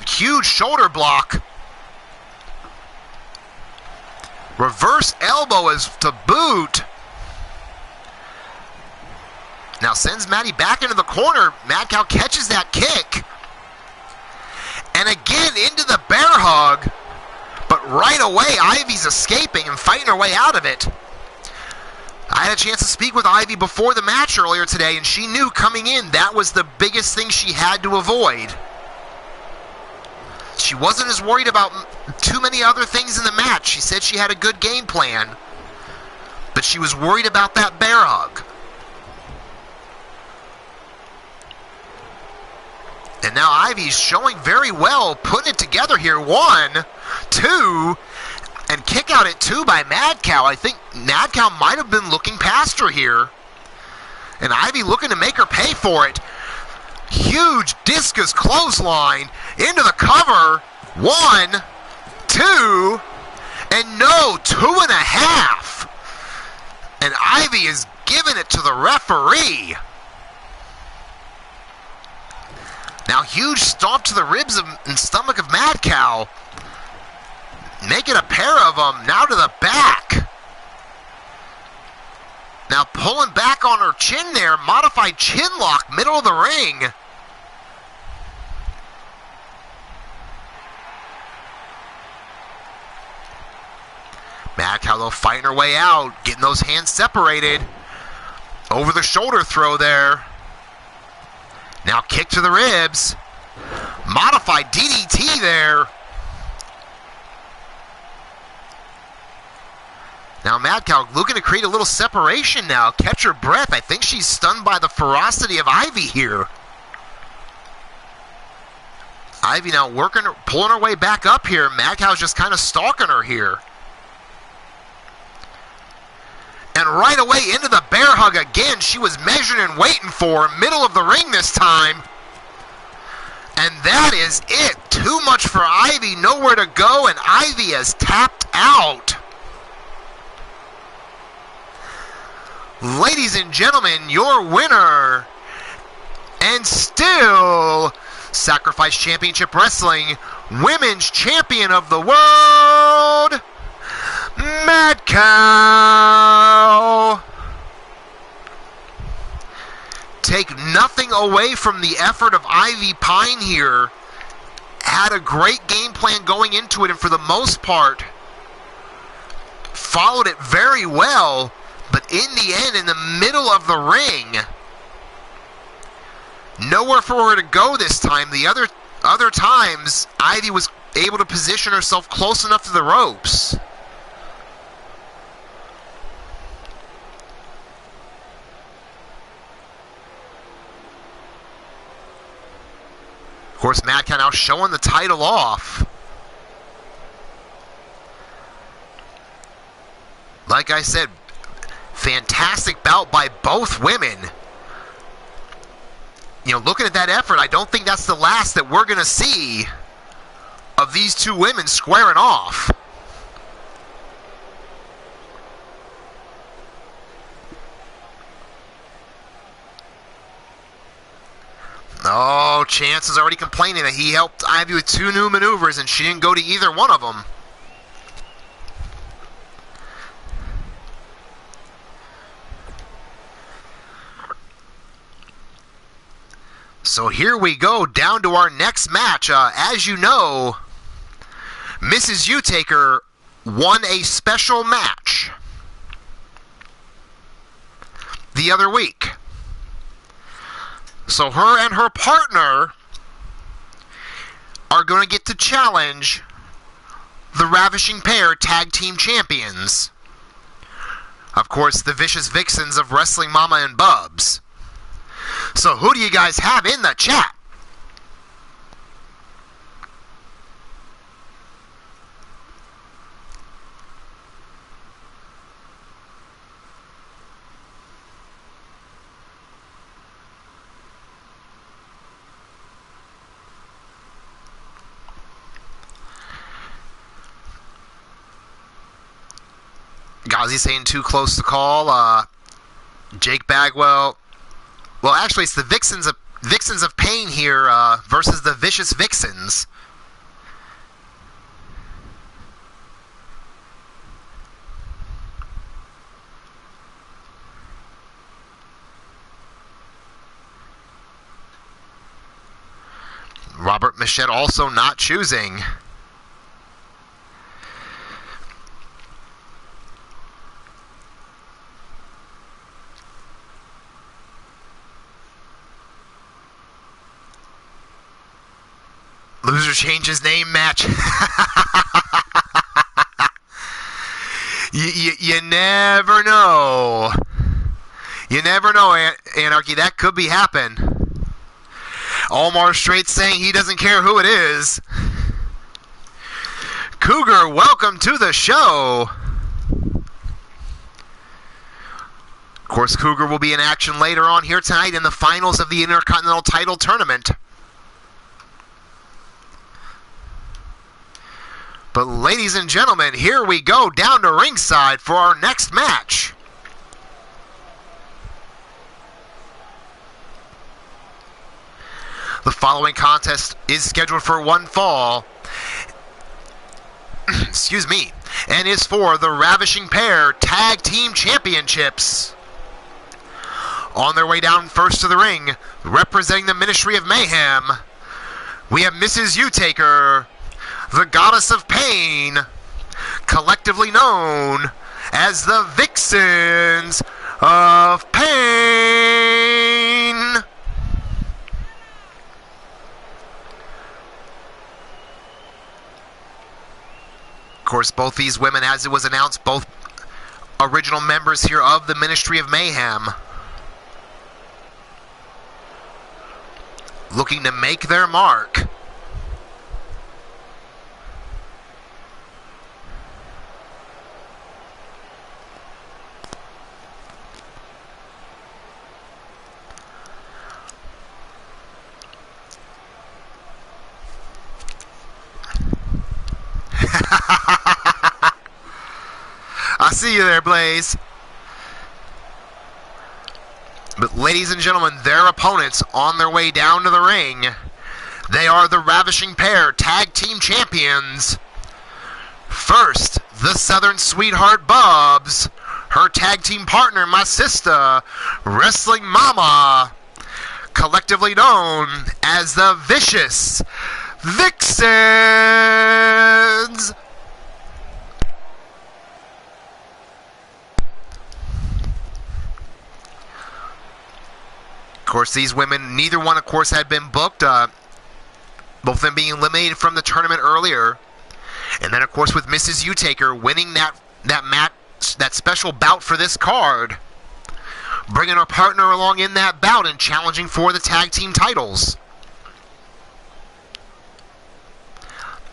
Huge shoulder block. Reverse elbow is to boot. Now sends Maddie back into the corner. Mad Cow catches that kick. And again into the bear hug. But right away, Ivy's escaping and fighting her way out of it. I had a chance to speak with Ivy before the match earlier today, and she knew coming in that was the biggest thing she had to avoid. She wasn't as worried about too many other things in the match. She said she had a good game plan, but she was worried about that bear hug. And now Ivy's showing very well, putting it together here. 1, 2, and kick out at 2 by Mad Cow. I think Mad Cow might have been looking past her here. And Ivy looking to make her pay for it. Huge discus clothesline into the cover. 1, 2, 2. And no, 2.5. And Ivy is giving it to the referee. Now, huge stomp to the ribs and stomach of Mad Cow. Making a pair of them. Now to the back. Now pulling back on her chin there. Modified chin lock, middle of the ring. Mad Cow, though, fighting her way out. Getting those hands separated. Over the shoulder throw there. Now kick to the ribs. Modified DDT there. Now Mad Cow looking to create a little separation now. Catch her breath. I think she's stunned by the ferocity of Ivy here. Ivy now pulling her way back up here. Mad Cow's just kind of stalking her here. And right away into the bear hug again. She was measuring and waiting for her. Middle of the ring this time. And that is it. Too much for Ivy. Nowhere to go. And Ivy has tapped out. Ladies and gentlemen, your winner, and still Sacrifice Championship Wrestling Women's Champion of the World, Mad Cow. Take nothing away from the effort of Ivy Pine here. Had a great game plan going into it, and for the most part, followed it very well. But in the end, in the middle of the ring, nowhere for her to go this time. The other times, Ivy was able to position herself close enough to the ropes. Of course, Mad Cow now showing the title off. Like I said, fantastic bout by both women. You know, looking at that effort, I don't think that's the last that we're going to see of these two women squaring off. Oh, Chance is already complaining that he helped Ivy with 2 new maneuvers and she didn't go to either one of them. So here we go, down to our next match. As you know, Mrs. Utaker won a special match the other week. So her and her partner are going to get to challenge the Ravishing Pair Tag Team Champions. Of course, the Vicious Vixens of Wrestling Mama and Bubs. So who do you guys have in the chat? Gazi saying too close to call. Jake Bagwell. Well, actually, it's the Vixens of Pain here versus the Vicious Vixens. Robert Machette also not choosing. Loser changes name match. You never know. You never know, Anarchy. That could be happen. Omar Straight saying he doesn't care who it is. Cougar, welcome to the show. Of course, Cougar will be in action later on here tonight in the finals of the Intercontinental Title Tournament. But ladies and gentlemen, here we go down to ringside for our next match. The following contest is scheduled for one fall. Excuse me. And is for the Ravishing Pair Tag Team Championships. On their way down first to the ring, representing the Ministry of Mayhem, we have Mrs. U-Taker, the Goddess of Pain, collectively known as the Vixens of Pain. Of course, both these women, as it was announced, both original members here of the Ministry of Mayhem, looking to make their mark. I see you there, Blaze. But ladies and gentlemen, their opponents on their way down to the ring, they are the Ravishing Pair Tag Team Champions. First, the Southern Sweetheart Bubs, her tag team partner, my sister, Wrestling Mama, collectively known as the Vicious Vixens. Of course, these women, neither one, of course, had been booked. Both of them being eliminated from the tournament earlier. And then, of course, with Mrs. U-Taker winning that match, that special bout for this card, bringing her partner along in that bout and challenging for the tag team titles.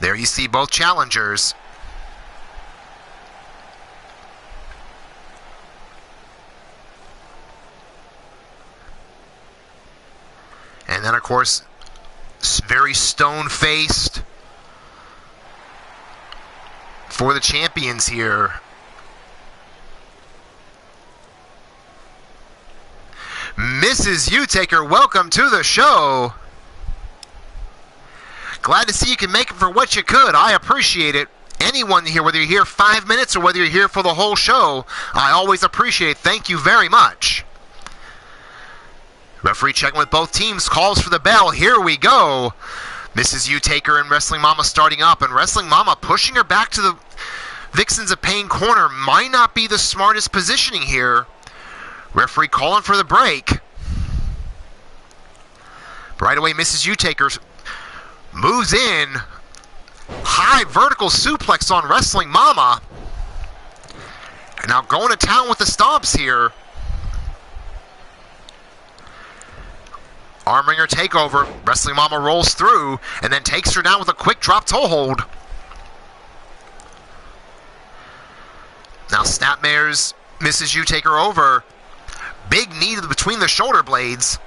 There you see both challengers. And then, of course, very stone-faced for the champions here. Mrs. U-Taker, welcome to the show. Glad to see you can make it for what you could. I appreciate it. Anyone here, whether you're here 5 minutes or whether you're here for the whole show, I always appreciate it. Thank you very much. Referee checking with both teams, calls for the bell. Here we go. Mrs. U-Taker and Wrestling Mama starting up, and Wrestling Mama pushing her back to the Vixens of Pain corner. Might not be the smartest positioning here. Referee calling for the break. Right away, Mrs. U-Taker moves in. High vertical suplex on Wrestling Mama. And now going to town with the stomps here. Armringer takeover. Wrestling Mama rolls through and then takes her down with a quick drop toe hold. Now Snapmare's Mrs. U-Taker over. Big knee between the shoulder blades.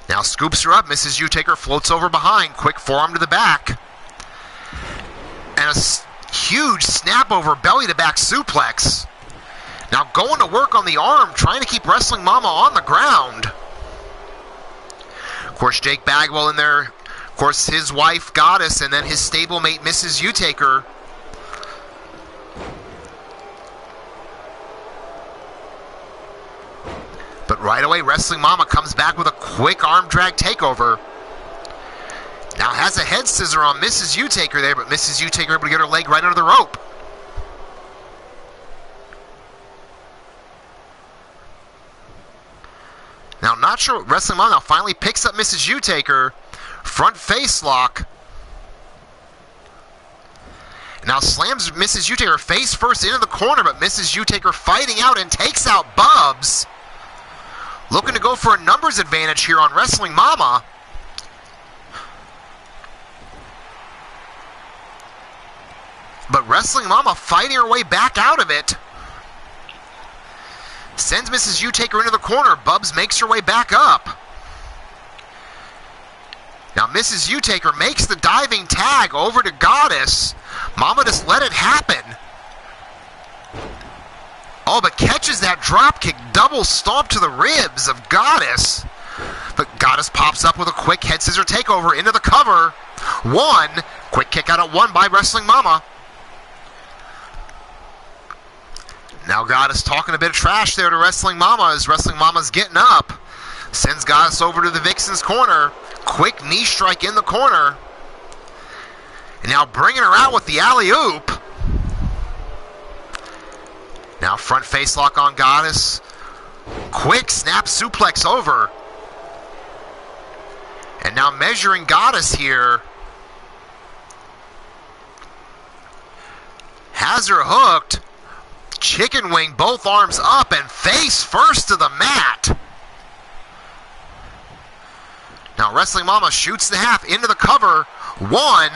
Now scoops her up. Mrs. U-Taker floats over behind. Quick forearm to the back. And a huge snap over belly to back suplex. Now going to work on the arm, trying to keep Wrestling Mama on the ground. Of course, Jake Bagwell in there. Of course, his wife, Goddess, and then his stablemate, Mrs. U-Taker. But right away, Wrestling Mama comes back with a quick arm drag takeover. Now has a head scissor on Mrs. U-Taker there, but Mrs. U-Taker able to get her leg right under the rope. Now, not sure. Wrestling Mama now finally picks up Mrs. U-Taker. Front face lock. Now slams Mrs. U-Taker face first into the corner, but Mrs. U-Taker fighting out and takes out Bubs. Looking to go for a numbers advantage here on Wrestling Mama. But Wrestling Mama fighting her way back out of it. Sends Mrs. U-Taker into the corner. Bubs makes her way back up. Now Mrs. Utaker makes the diving tag over to Goddess. Mama just let it happen. Oh, but catches that drop kick, double stomp to the ribs of Goddess. But Goddess pops up with a quick head scissor takeover into the cover. One, quick kick out at one by Wrestling Mama. Now Goddess talking a bit of trash there to Wrestling Mama as Wrestling Mama's getting up. Sends Goddess over to the Vixen's corner. Quick knee strike in the corner. And now bringing her out with the alley-oop. Now front face lock on Goddess. Quick snap suplex over. And now measuring Goddess here. Has her hooked. Chicken wing, both arms up and face first to the mat. Now Wrestling Mama shoots the half into the cover. 1,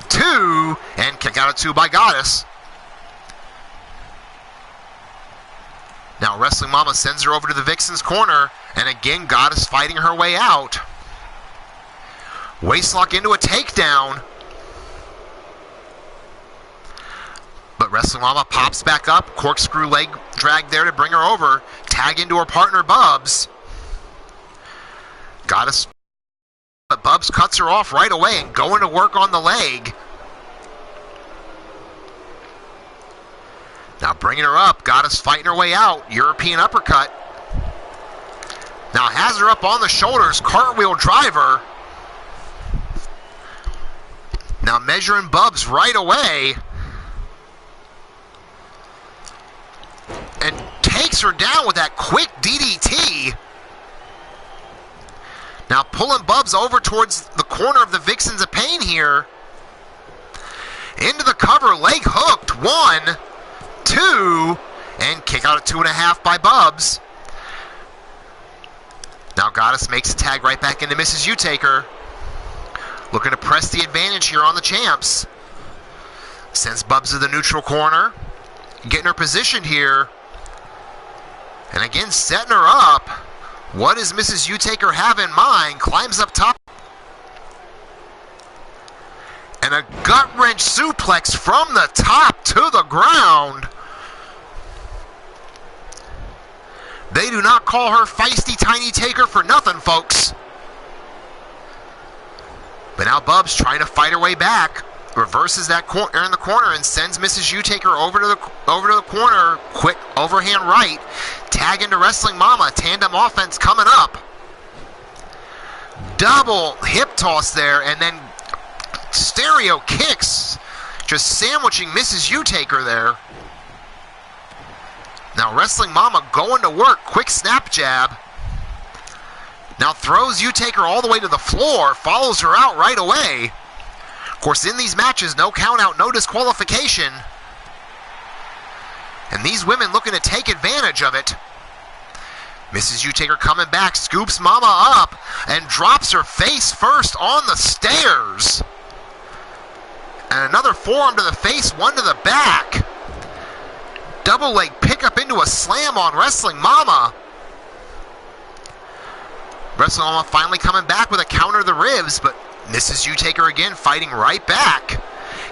2, and kick out at 2 by Goddess. Now Wrestling Mama sends her over to the Vixen's corner, and again Goddess fighting her way out. Waistlock into a takedown. But Wrestling Mama pops back up, corkscrew leg drag there to bring her over. Tag into her partner Bubs. Goddess, but Bubs cuts her off right away and going to work on the leg. Now bringing her up, Goddess fighting her way out, European uppercut. Now has her up on the shoulders, cartwheel driver. Now measuring Bubs right away. And takes her down with that quick DDT. Now pulling Bubs over towards the corner of the Vixens of Pain here. Into the cover, leg hooked. 1, 2, and kick out at 2.5 by Bubs. Now Goddess makes a tag right back into Mrs. Utaker. Looking to press the advantage here on the champs. Sends Bubs to the neutral corner. Getting her positioned here. And again, setting her up. What does Mrs. Utaker have in mind? Climbs up top. And a gut-wrench suplex from the top to the ground. They do not call her Feisty Tiny Taker for nothing, folks. But now Bubs trying to fight her way back. Reverses that corner in the corner and sends Mrs. Utaker over to the corner. Quick overhand right. Tag into Wrestling Mama. Tandem offense coming up. Double hip toss there, and then stereo kicks. Just sandwiching Mrs. Utaker there. Now Wrestling Mama going to work. Quick snap jab. Now throws Utaker all the way to the floor. Follows her out right away. Of course, in these matches, no count out, no disqualification. And these women looking to take advantage of it. Mrs. Utaker coming back, scoops Mama up, and drops her face first on the stairs. And another forearm to the face, one to the back. Double leg pickup into a slam on Wrestling Mama. Wrestling Mama finally coming back with a counter to the ribs, but Mrs. Utaker again fighting right back.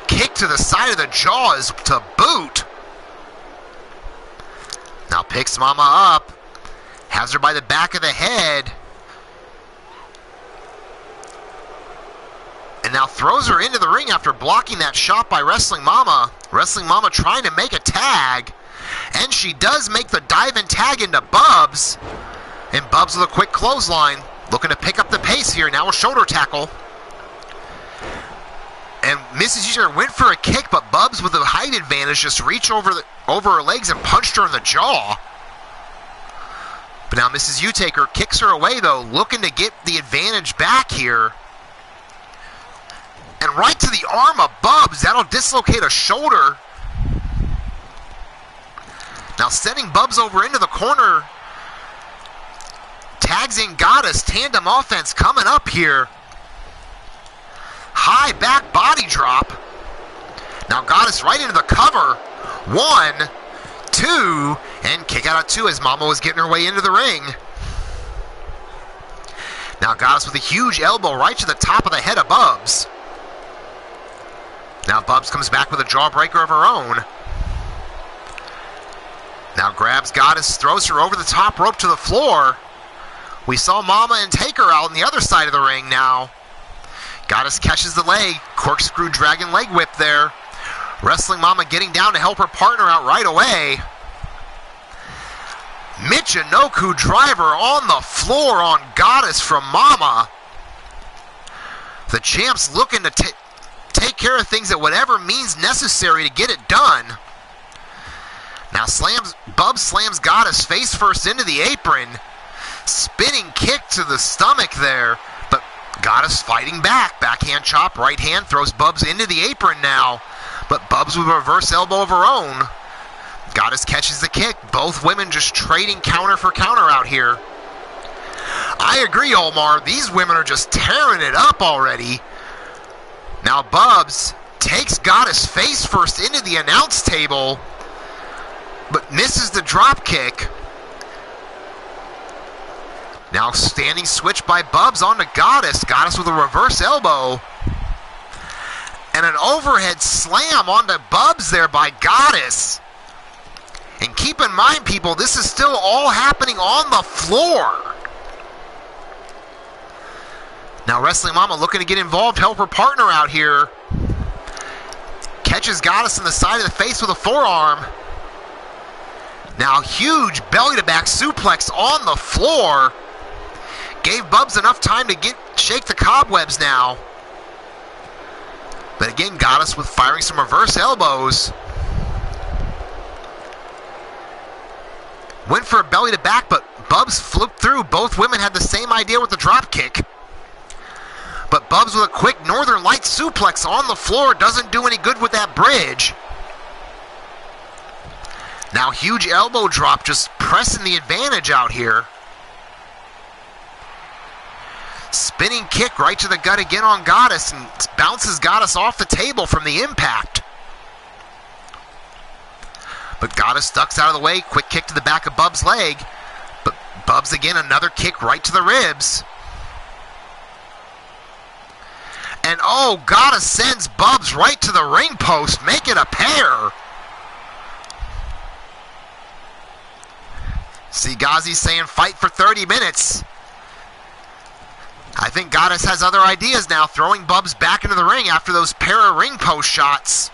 Kick to the side of the jaw is to boot. Now picks Mama up. Has her by the back of the head. And now throws her into the ring after blocking that shot by Wrestling Mama. Wrestling Mama trying to make a tag. And she does make the dive and tag into Bubs. And Bubs with a quick clothesline. Looking to pick up the pace here. Now a shoulder tackle. And Mrs. Utaker went for a kick, but Bubs with a height advantage just reached over her legs and punched her in the jaw. But now Mrs. Utaker kicks her away, though, looking to get the advantage back here. And right to the arm of Bubs. That'll dislocate a shoulder. Now sending Bubs over into the corner. Tags in Goddess. Tandem offense coming up here. High back body drop. Now Goddess right into the cover. 1, 2, and kick out at 2 as Mama was getting her way into the ring. Now Goddess with a huge elbow right to the top of the head of Bubs. Now Bubs comes back with a jawbreaker of her own. Now grabs Goddess, throws her over the top rope to the floor. We saw Mama and Taker out on the other side of the ring now. Goddess catches the leg, corkscrew dragon leg whip there. Wrestling Mama getting down to help her partner out right away. Michinoku driver on the floor on Goddess from Mama. The champ's looking to take care of things at whatever means necessary to get it done. Now Bubs slams Goddess face first into the apron. Spinning kick to the stomach there, but Goddess fighting back. Backhand chop, right hand, throws Bubs into the apron now, but Bubs with a reverse elbow of her own. Goddess catches the kick. Both women just trading counter for counter out here. I agree, Omar. These women are just tearing it up already. Now Bubs takes Goddess face first into the announce table, but misses the drop kick. Now standing switch by Bubs onto Goddess. Goddess with a reverse elbow. And an overhead slam onto Bubs there by Goddess. And keep in mind, people, this is still all happening on the floor. Now Wrestling Mama looking to get involved, help her partner out here. Catches Goddess in the side of the face with a forearm. Now huge belly-to-back suplex on the floor. Gave Bubs enough time to shake the cobwebs now. But again, Goddess with firing some reverse elbows. Went for a belly-to-back, but Bubs flipped through. Both women had the same idea with the drop kick. But Bubs with a quick Northern Light suplex on the floor doesn't do any good with that bridge. Now huge elbow drop, just pressing the advantage out here. Spinning kick right to the gut again on Goddess, and bounces Goddess off the table from the impact. But Goddess ducks out of the way, quick kick to the back of Bubs' leg. But Bubs again, another kick right to the ribs. And oh, Goddess sends Bubs right to the ring post, make it a pair. See Ghazi saying fight for 30 minutes. I think Goddess has other ideas now, throwing Bubs back into the ring after those pair of ring post shots.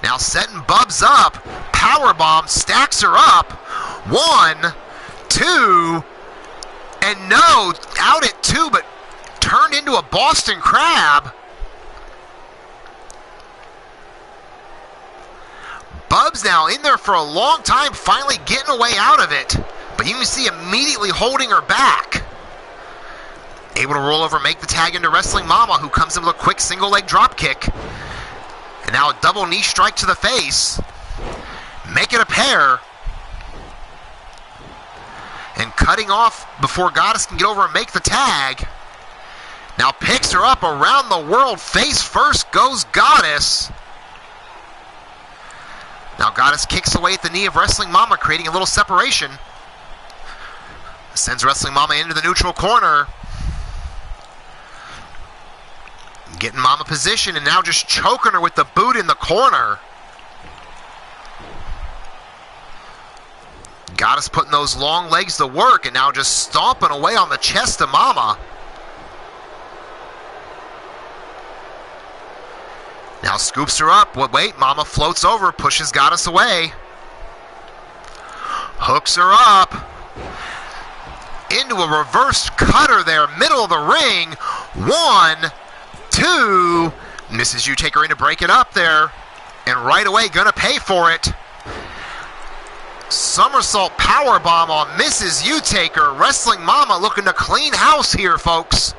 Now setting Bubs up, powerbomb, stacks her up. 1, 2, and no, out at 2, but turned into a Boston Crab. Bubs now in there for a long time, finally getting a way out of it. But you can see immediately holding her back. Able to roll over, make the tag into Wrestling Mama, who comes in with a quick single leg drop kick. And now a double knee strike to the face. Make it a pair. And cutting off before Goddess can get over and make the tag. Now picks her up around the world. Face first goes Goddess. Now Goddess kicks away at the knee of Wrestling Mama, creating a little separation. Sends Wrestling Mama into the neutral corner. Getting Mama position and now just choking her with the boot in the corner. Goddess putting those long legs to work and now just stomping away on the chest of Mama. Now scoops her up. Wait, Mama floats over, pushes Goddess away. Hooks her up. Into a reverse cutter there, middle of the ring. 1, 2. Misses you, take her in to break it up there. And right away, gonna pay for it. Somersault powerbomb on Mrs. U-Taker. Wrestling Mama looking to clean house here, folks.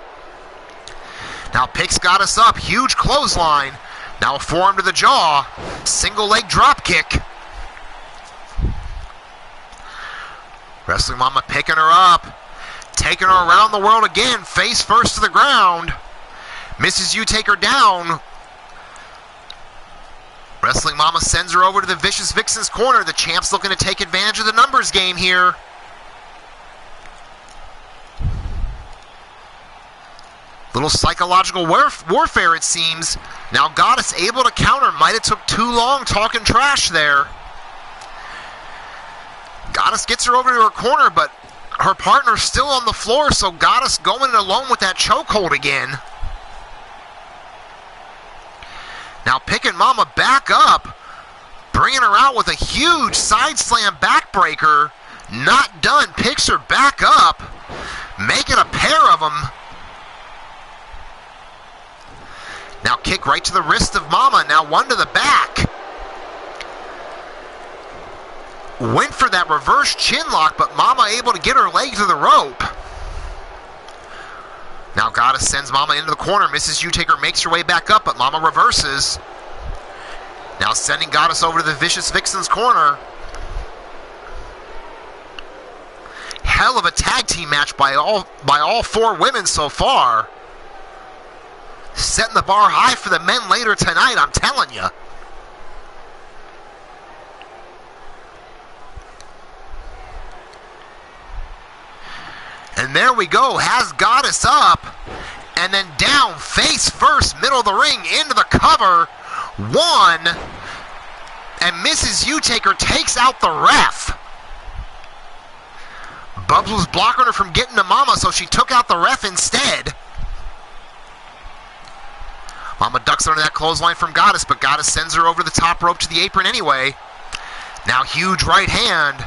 Now picks Goddess up, huge clothesline. Now a forearm to the jaw. Single leg drop kick. Wrestling Mama picking her up. Taking her around the world again. Face first to the ground. Mrs. U-Taker down. Wrestling Mama sends her over to the Vicious Vixens corner. The champ's looking to take advantage of the numbers game here. Little psychological warfare, it seems. Now Goddess able to counter. Might have took too long talking trash there. Goddess gets her over to her corner, but her partner's still on the floor, so Goddess going alone with that chokehold again. Now picking Mama back up, bringing her out with a huge side slam backbreaker. Not done, picks her back up, making a pair of them. Now kick right to the wrist of Mama, now one to the back. Went for that reverse chin lock, but Mama able to get her leg to the rope. Now Goddess sends Mama into the corner. Mrs. U-Taker makes her way back up, but Mama reverses. Now sending Goddess over to the Vicious Vixens corner. Hell of a tag team match by all four women so far. Setting the bar high for the men later tonight, I'm telling you. And there we go, has Goddess up, and then down, face first, middle of the ring, into the cover, one, and Mrs. U-Taker takes out the ref. Bubs was blocking her from getting to Mama, so she took out the ref instead. Mama ducks under that clothesline from Goddess, but Goddess sends her over the top rope to the apron anyway. Now huge right hand.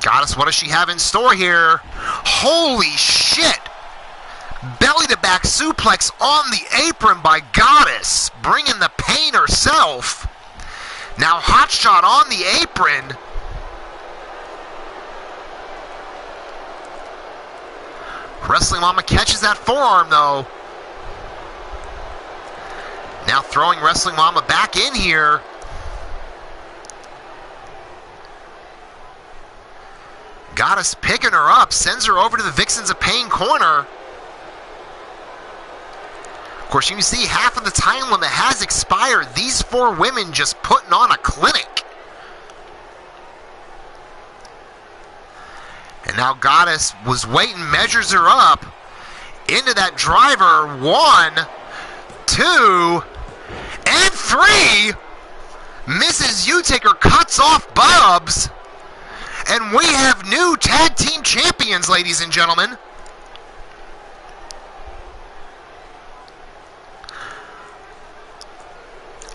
Goddess, what does she have in store here? Holy shit! Belly to back suplex on the apron by Goddess, bringing the pain herself. Now hot shot on the apron. Wrestling Mama catches that forearm though. Now throwing Wrestling Mama back in here. Goddess picking her up, sends her over to the Vixens of Pain corner. Of course, you can see half of the time limit has expired. These four women just putting on a clinic. And now Goddess was waiting, measures her up into that driver. 1, 2, and 3. Mrs. U-Taker cuts off Bubs. And we have new tag team champions, ladies and gentlemen.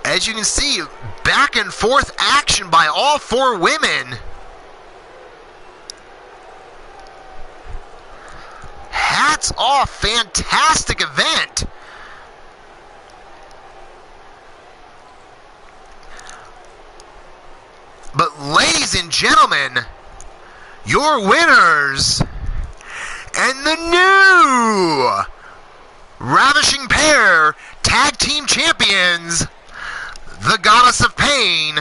As you can see, back and forth action by all four women. Hats off, fantastic event. But ladies and gentlemen, your winners and the new ravishing pair tag team champions, the Goddess of Pain,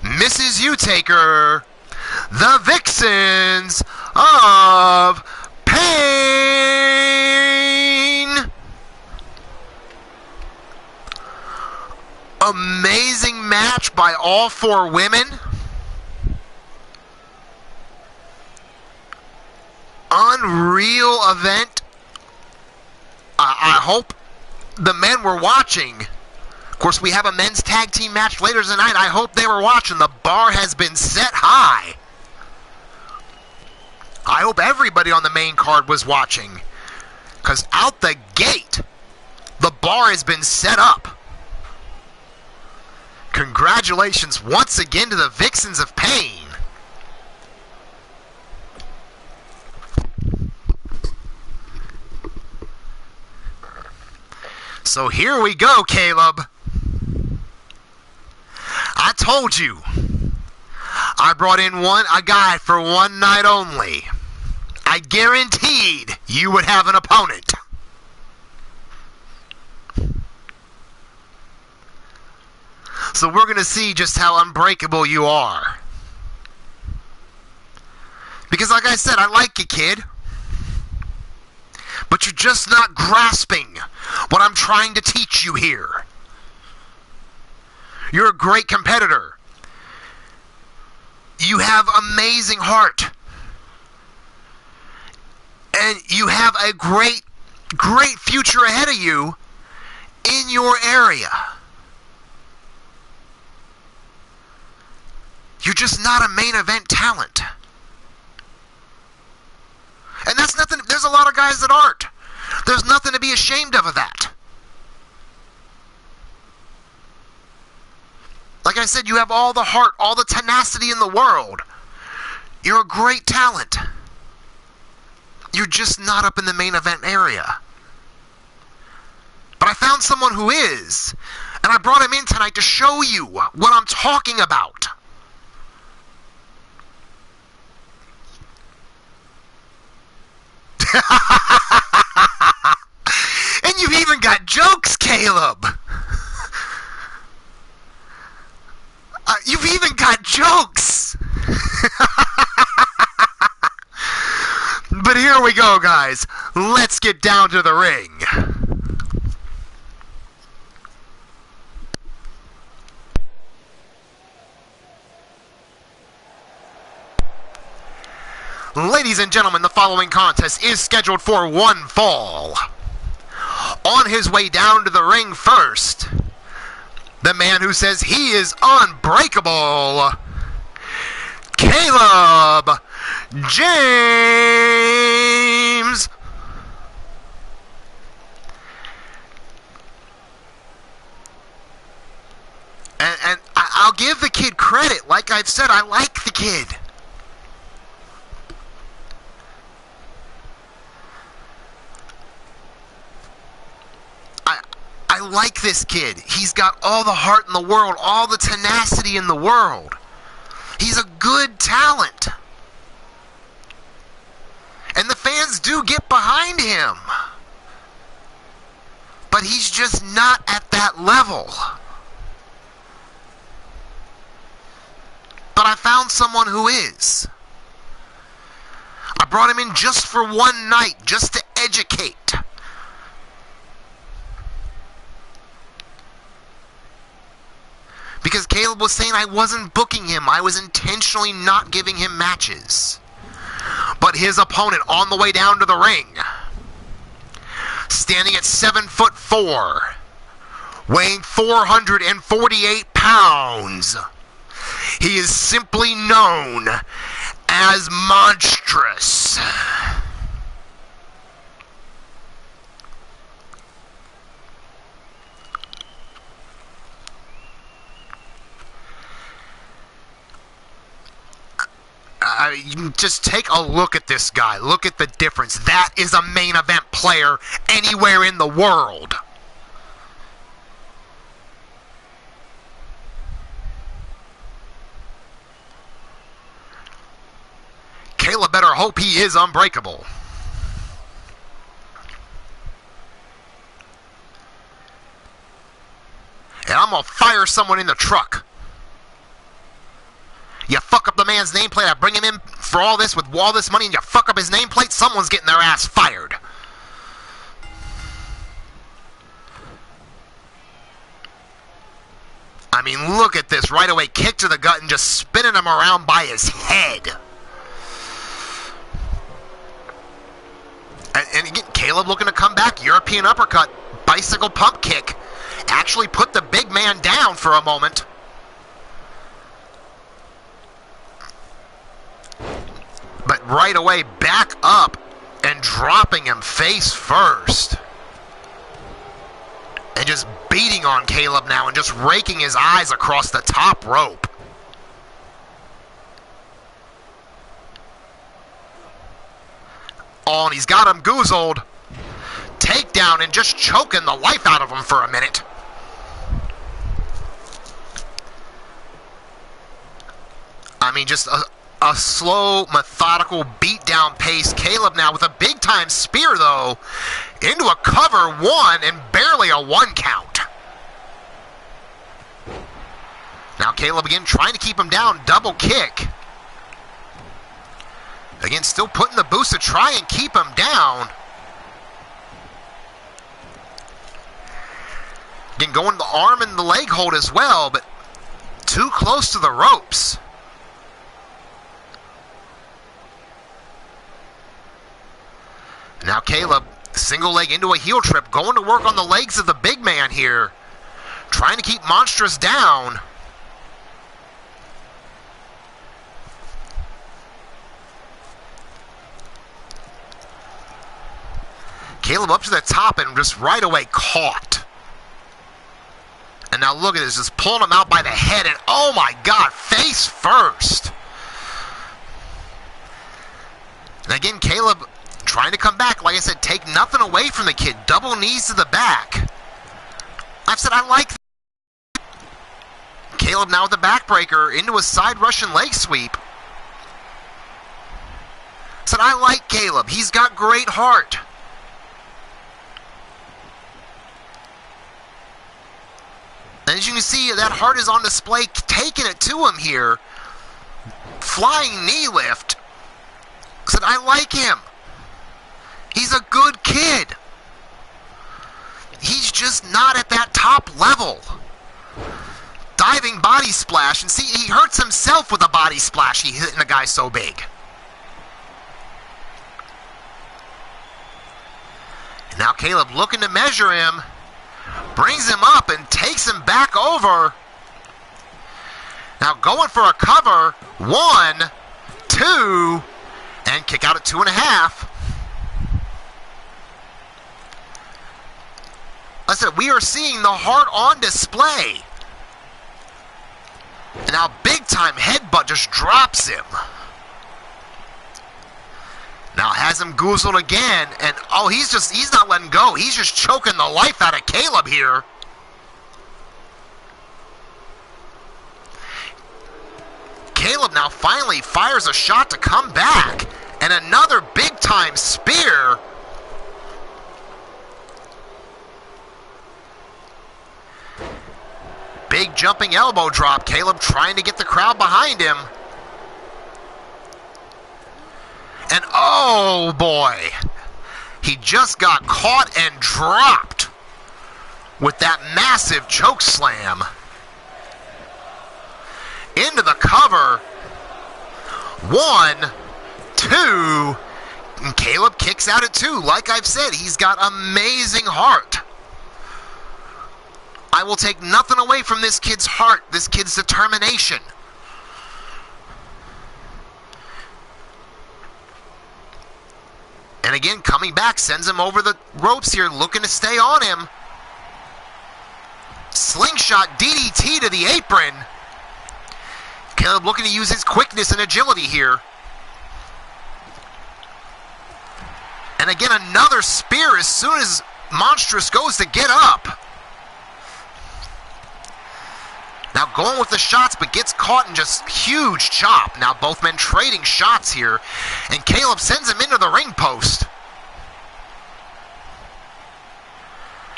Mrs. U-Taker, the Vixens of Pain. Amazing match by all four women. Unreal event. I hope the men were watching. Of course, we have a men's tag team match later tonight. I hope they were watching. The bar has been set high. I hope everybody on the main card was watching. Because out the gate, the bar has been set up. Congratulations once again to the Vixens of Pain. So here we go, Caleb. I told you. I brought in a guy for one night only. I guaranteed you would have an opponent. So we're going to see just how unbreakable you are. Because like I said, I like you, kid. But you're just not grasping what I'm trying to teach you here. You're a great competitor. You have amazing heart. And you have a great great future ahead of you in your area. You're just not a main event talent. And that's nothing. There's a lot of guys that aren't. There's nothing to be ashamed of that. Like I said, you have all the heart, all the tenacity in the world. You're a great talent. You're just not up in the main event area. But I found someone who is, and I brought him in tonight to show you what I'm talking about. And you've even got jokes, Caleb. You've even got jokes. But here we go, guys. Let's get down to the ring. Ladies and gentlemen, the following contest is scheduled for one fall. On his way down to the ring first, the man who says he is unbreakable, Caleb James. And I'll give the kid credit. Like I've said, I like the kid. I like this kid. He's got all the heart in the world, all the tenacity in the world. He's a good talent. And the fans do get behind him. But he's just not at that level. But I found someone who is. I brought him in just for one night, just to educate. Because Caleb was saying I wasn't booking him. I was intentionally not giving him matches. But his opponent on the way down to the ring, standing at 7'4", weighing 448 pounds, he is simply known as Monstrous. Just take a look at this guy. Look at the difference. That is a main event player anywhere in the world. Caleb better hope he is unbreakable. And I'm going to fire someone in the truck. You fuck up the man's nameplate, I bring him in for all this with all this money, and you fuck up his nameplate, someone's getting their ass fired. I mean, look at this. Right away, kick to the gut and just spinning him around by his head. And again, Caleb looking to come back. European uppercut, bicycle pump kick. Actually put the big man down for a moment. But right away, back up and dropping him face first. And just beating on Caleb now and just raking his eyes across the top rope. Oh, and he's got him goozled. Takedown and just choking the life out of him for a minute. I mean, just a slow, methodical, beat-down pace. Caleb now with a big-time spear, though, into a cover one and barely a one count. Now Caleb again trying to keep him down. Double kick. Again, still putting the boost to try and keep him down. Again, going the arm and the leg hold as well, but too close to the ropes. Now Caleb Single leg into a heel trip, going to work on the legs of the big man here. Trying to keep Monstrous down. Caleb up to the top and just right away caught. And now look at this, just pulling him out by the head, and oh my God, face first. And again, Caleb trying to come back. Like I said, take nothing away from the kid. Double knees to the back. I've said I like that. Caleb now with the backbreaker into a side Russian leg sweep. I said I like Caleb. He's got great heart. And as you can see, that heart is on display, taking it to him here. Flying knee lift. I said, I like him. He's a good kid. He's just not at that top level. Diving body splash. And see, he hurts himself with a body splash. He hitting a guy so big. And now Caleb looking to measure him. Brings him up and takes him back over. Now going for a cover. 1, 2, and kick out at 2.5. I said, we are seeing the heart on display. And now big time headbutt just drops him. Now has him goozled again, and oh, he's not letting go. He's just choking the life out of Caleb here. Caleb now finally fires a shot to come back, and another big time spear. Big jumping elbow drop. Caleb trying to get the crowd behind him. And oh boy, he just got caught and dropped with that massive choke slam. Into the cover. 1, 2, and Caleb kicks out at 2. Like I've said, he's got amazing heart. I will take nothing away from this kid's heart, this kid's determination. And again, coming back, sends him over the ropes here, looking to stay on him. Slingshot DDT to the apron. Caleb looking to use his quickness and agility here. And again, another spear as soon as Monstrous goes to get up. Now going with the shots, but gets caught in just huge chop. Now both men trading shots here. And Caleb sends him into the ring post.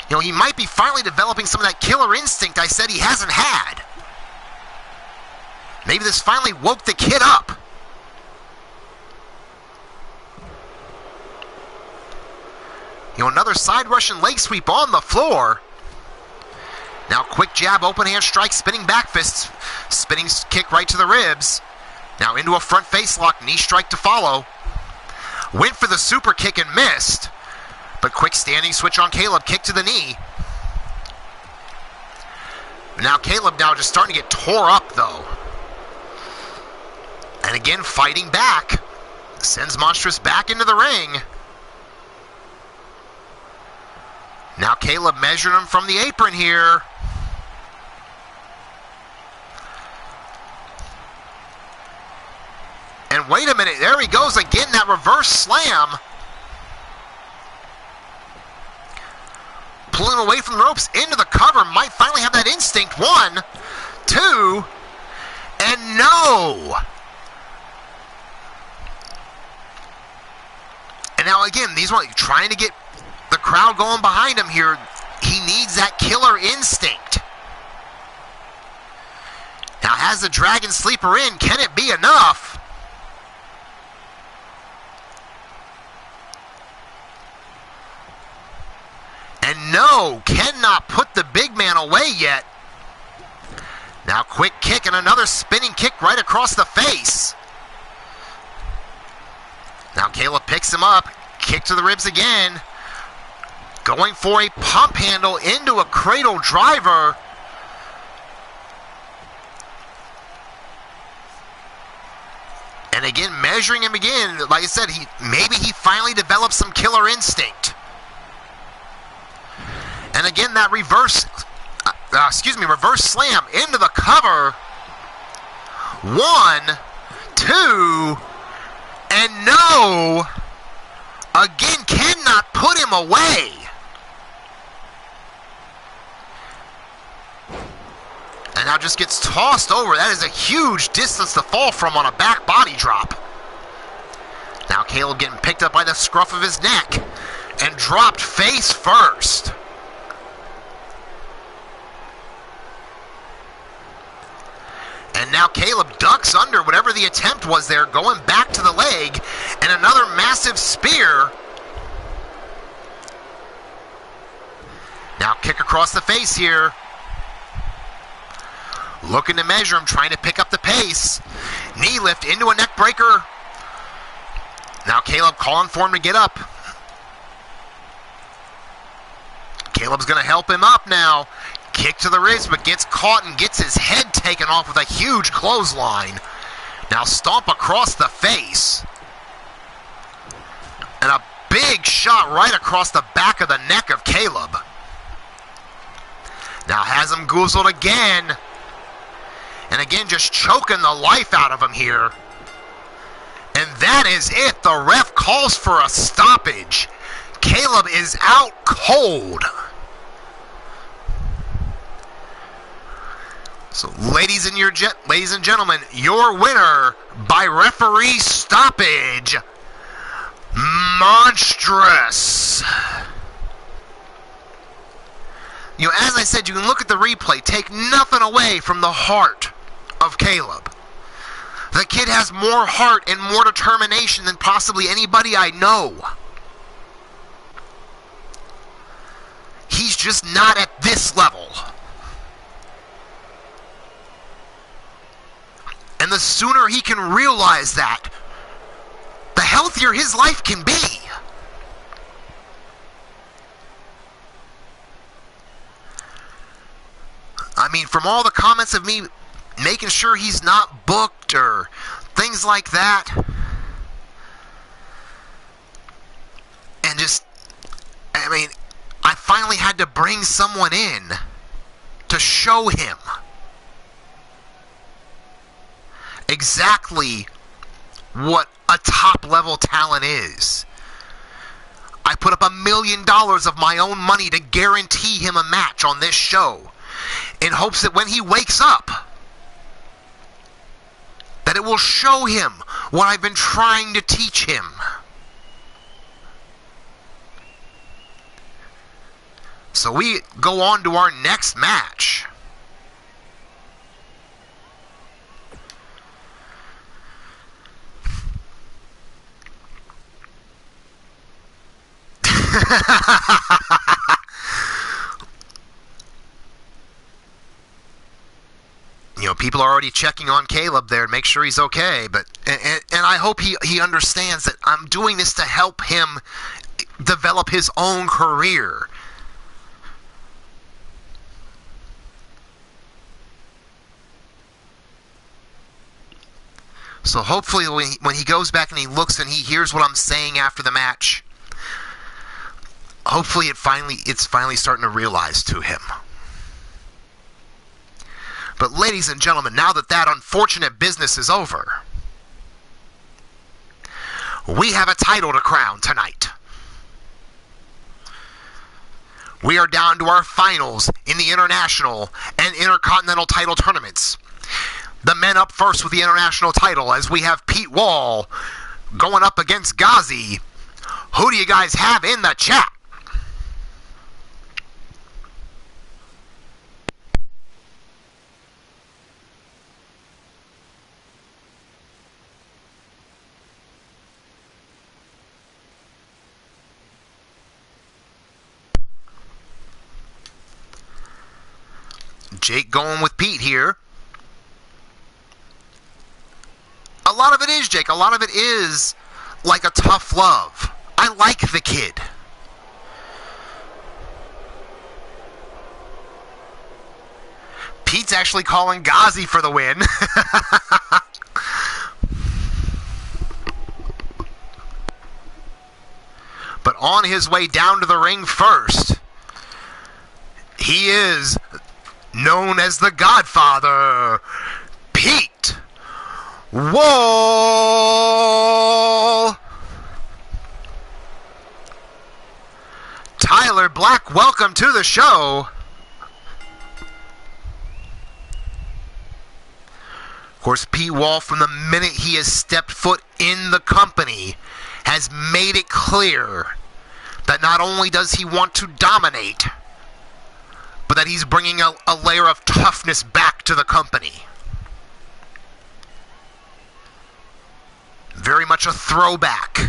You know, he might be finally developing some of that killer instinct I said he hasn't had. Maybe this finally woke the kid up. You know, another side Russian leg sweep on the floor. Now quick jab, open hand strike, spinning back fists, spinning kick right to the ribs. Now into a front face lock, knee strike to follow. Went for the super kick and missed. But quick standing switch on Caleb, kick to the knee. Now Caleb now just starting to get tore up though. And again fighting back. Sends Monstrous back into the ring. Now Caleb measuring him from the apron here. And wait a minute, there he goes again, that reverse slam. Pulling away from the ropes into the cover, might finally have that instinct. 1, 2, and no. And now again, these ones trying to get the crowd going behind him here. He needs that killer instinct. Now has the Dragon Sleeper in. Can it be enough? And no, cannot put the big man away yet. Now quick kick and another spinning kick right across the face. Now Caleb picks him up. Kick to the ribs again. Going for a pump handle into a cradle driver. And again, measuring him again. Like I said, maybe he finally developed some killer instinct. And again, that reverse slam into the cover. 1, 2, and no. Again, cannot put him away. And now just gets tossed over. That is a huge distance to fall from on a back body drop. Now Caleb getting picked up by the scruff of his neck and dropped face first. And now Caleb ducks under whatever the attempt was there, going back to the leg, and another massive spear. Now kick across the face here. Looking to measure him, trying to pick up the pace. Knee lift into a neck breaker. Now Caleb calling for him to get up. Caleb's going to help him up now. Kick to the wrist, but gets caught and gets his head taken off with a huge clothesline. Now stomp across the face. And a big shot right across the back of the neck of Caleb. Now has him goozled again. And again, just choking the life out of him here. And that is it. The ref calls for a stoppage. Caleb is out cold. So, ladies and gentlemen, your winner by referee stoppage, Monstrous. You know, as I said, you can look at the replay, take nothing away from the heart of Caleb. The kid has more heart and more determination than possibly anybody I know. He's just not at this level. And the sooner he can realize that, the healthier his life can be. I mean, from all the comments of me making sure he's not booked or things like that, and just, I mean, I finally had to bring someone in to show him exactly what a top-level talent is. I put up $1 million of my own money to guarantee him a match on this show in hopes that when he wakes up, that it will show him what I've been trying to teach him. So we go on to our next match. You know, people are already checking on Caleb there to make sure he's okay, but and I hope he understands that I'm doing this to help him develop his own career. So hopefully when he goes back and he looks and he hears what I'm saying after the match, hopefully it's finally starting to realize to him. But ladies and gentlemen, now that unfortunate business is over, we have a title to crown tonight. We are down to our finals in the international and intercontinental title tournaments. The men up first with the international title, as we have Pete Wall going up against Ghazi. Who do you guys have in the chat? Jake going with Pete here. A lot of it is, Jake. A lot of it is like a tough love. I like the kid. Pete's actually calling Ghazi for the win. But on his way down to the ring first, he is known as the Godfather, Pete Wall. Tyler Black, welcome to the show. Of course, Pete Wall, from the minute he has stepped foot in the company, has made it clear that not only does he want to dominate, but that he's bringing a layer of toughness back to the company. Very much a throwback.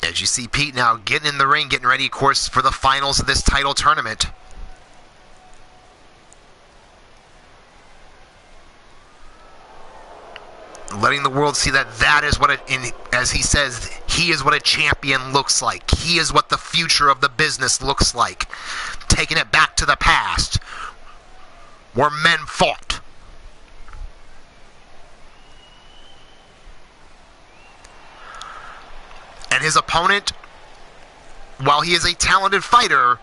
As you see Pete now getting in the ring, getting ready, of course, for the finals of this title tournament. Letting the world see that that is what as he says, he is what a champion looks like. He is what the future of the business looks like. Taking it back to the past, where men fought. And his opponent, while he is a talented fighter,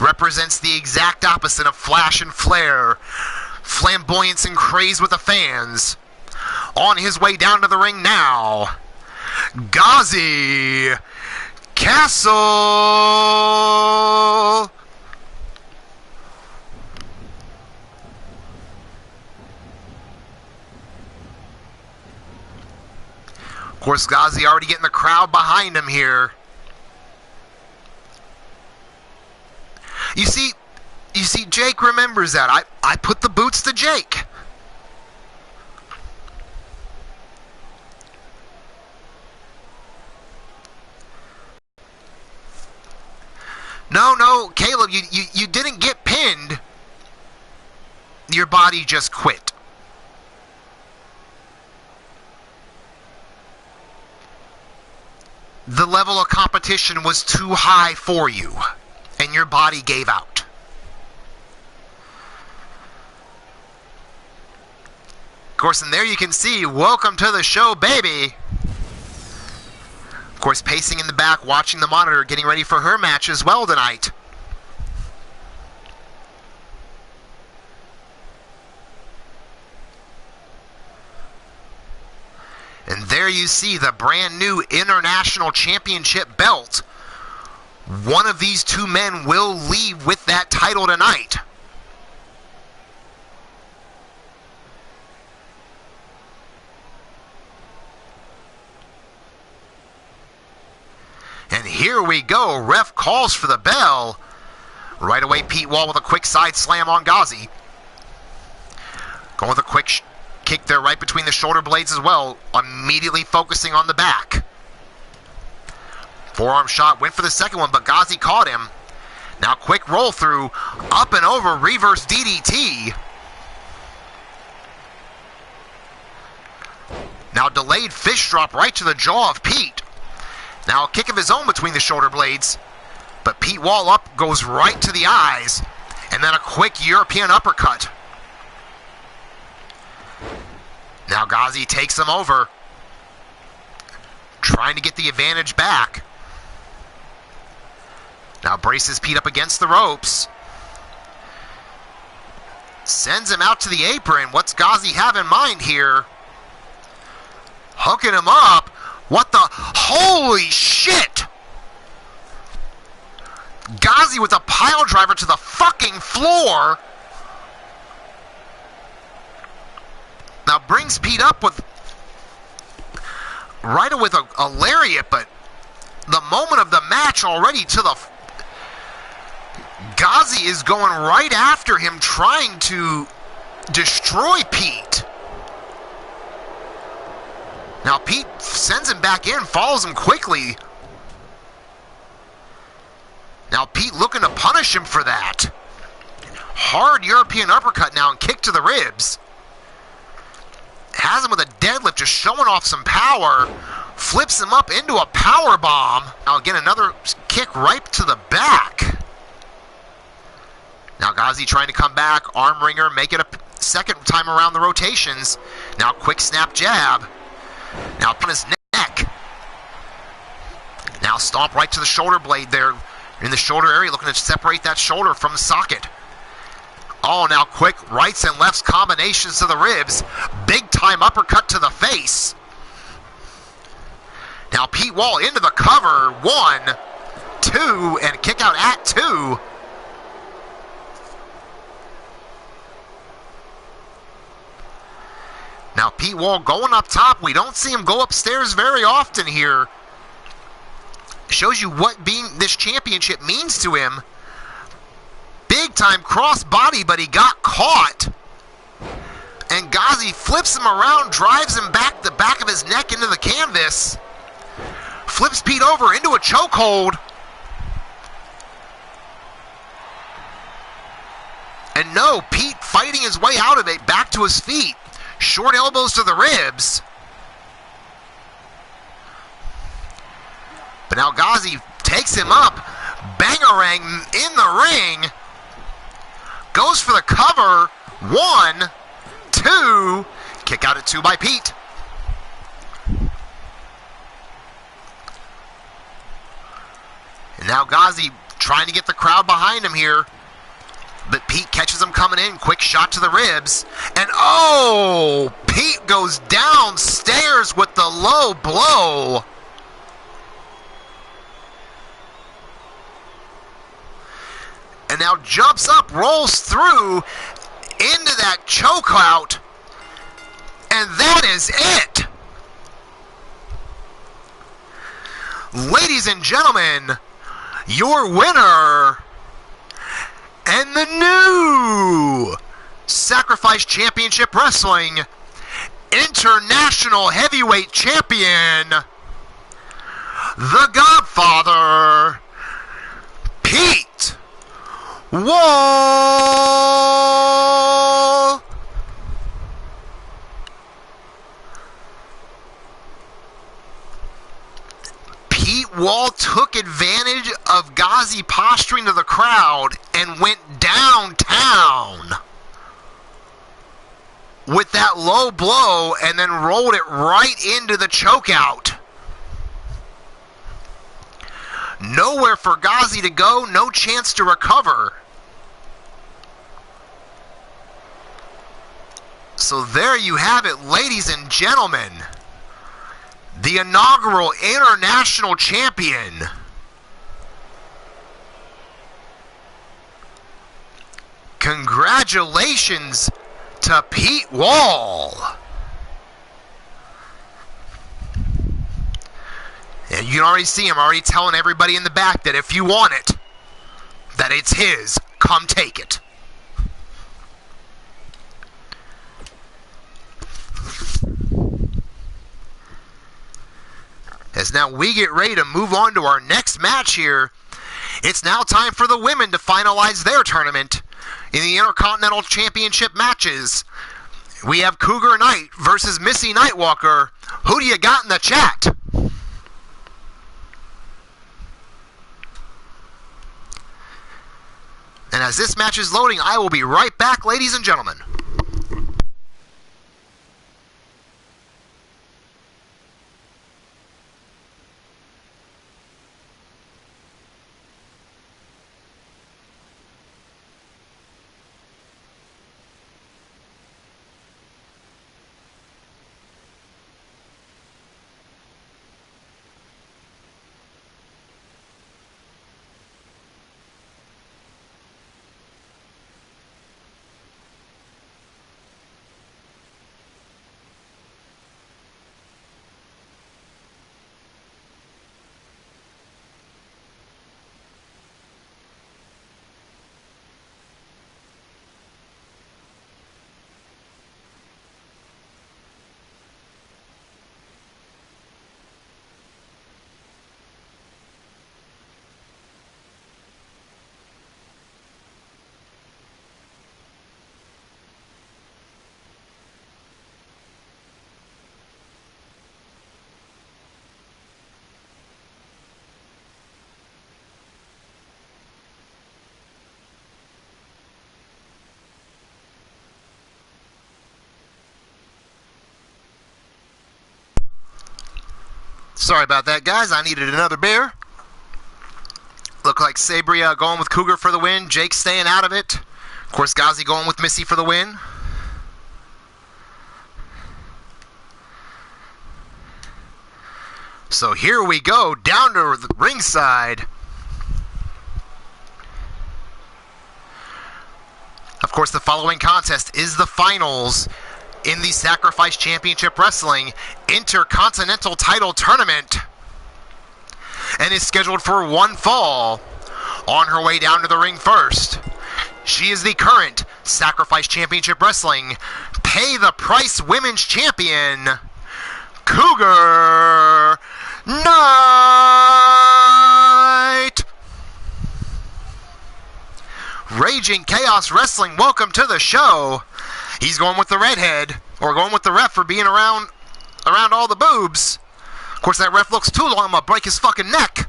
represents the exact opposite of flash and flare, flamboyance and craze with the fans. On his way down to the ring now, Ghazi Castle. Of course, Ghazi already getting the crowd behind him here. You see, Jake remembers that. I put the boots to Jake. No, Caleb, you didn't get pinned. Your body just quit. The level of competition was too high for you, and your body gave out. Of course, and there you can see, welcome to the show, baby. Of course, pacing in the back, watching the monitor, getting ready for her match as well tonight. And there you see the brand new International Championship belt. One of these two men will leave with that title tonight. And here we go. Ref calls for the bell. Right away, Pete Wall with a quick side slam on Ghazi. Going with a quick kick there right between the shoulder blades as well. Immediately focusing on the back. Forearm shot. Went for the second one, but Ghazi caught him. Now quick roll through. Up and over. Reverse DDT. Now delayed fish drop right to the jaw of Pete. Now a kick of his own between the shoulder blades. But Pete Wall up goes right to the eyes. And then a quick European uppercut. Now Ghazi takes him over. Trying to get the advantage back. Now braces Pete up against the ropes. Sends him out to the apron. What's Ghazi have in mind here? Hooking him up. What the? Holy shit! Ghazi with a pile driver to the fucking floor. Now brings Pete up with right with a lariat, but the moment of the match already to the... Ghazi is going right after him, trying to destroy Pete. Now Pete sends him back in, follows him quickly. Now Pete looking to punish him for that. Hard European uppercut now and kick to the ribs. Has him with a deadlift, just showing off some power. Flips him up into a power bomb. Now again, another kick right to the back. Now Ghazi trying to come back. Arm wringer, make it a second time around the rotations. Now quick snap jab. Now up on his neck. Now stomp right to the shoulder blade there in the shoulder area, looking to separate that shoulder from the socket. Oh, now quick rights and lefts combinations to the ribs. Big time uppercut to the face. Now Pete Wall into the cover. 1, 2, and kick out at 2. Now Pete Wall going up top. We don't see him go upstairs very often here. Shows you what being this championship means to him. Big time cross body, but he got caught. And Ghazi flips him around, drives him back the back of his neck into the canvas. Flips Pete over into a chokehold. And no, Pete fighting his way out of it, back to his feet. Short elbows to the ribs. But now Ghazi takes him up. Bangarang in the ring. Goes for the cover. 1, 2. Kick out at 2 by Pete. And now Ghazi trying to get the crowd behind him here. But Pete catches him coming in. Quick shot to the ribs. And oh! Pete goes downstairs with the low blow. And now jumps up, rolls through into that chokeout. And that is it. Ladies and gentlemen, your winner and the new Sacrifice Championship Wrestling International Heavyweight Champion, the Godfather, Pete Wall. Pete Wall took advantage of Ghazi posturing to the crowd and went downtown with that low blow and then rolled it right into the chokeout. Nowhere for Ghazi to go, no chance to recover. So there you have it, ladies and gentlemen. The inaugural international champion. Congratulations to Pete Wall. And you can already see him already telling everybody in the back that if you want it, that it's his. Come take it. As now we get ready to move on to our next match here, it's now time for the women to finalize their tournament in the Intercontinental Championship matches. We have Cougar Knight versus Missy Nightwalker. Who do you got in the chat? And as this match is loading, I will be right back, ladies and gentlemen. Sorry about that, guys. I needed another beer. Look like Sabria going with Cougar for the win. Jake staying out of it. Of course, Ghazi going with Missy for the win. So here we go, down to the ringside. Of course, the following contest is the finals in the Sacrifice Championship Wrestling Intercontinental Title Tournament, and is scheduled for one fall. On her way down to the ring first, she is the current Sacrifice Championship Wrestling Pay the Price Women's Champion, Cougar Knight. Raging Chaos Wrestling, welcome to the show. He's going with the redhead, or going with the ref for being around all the boobs. Of course, that ref looks too long, I'm gonna break his fucking neck.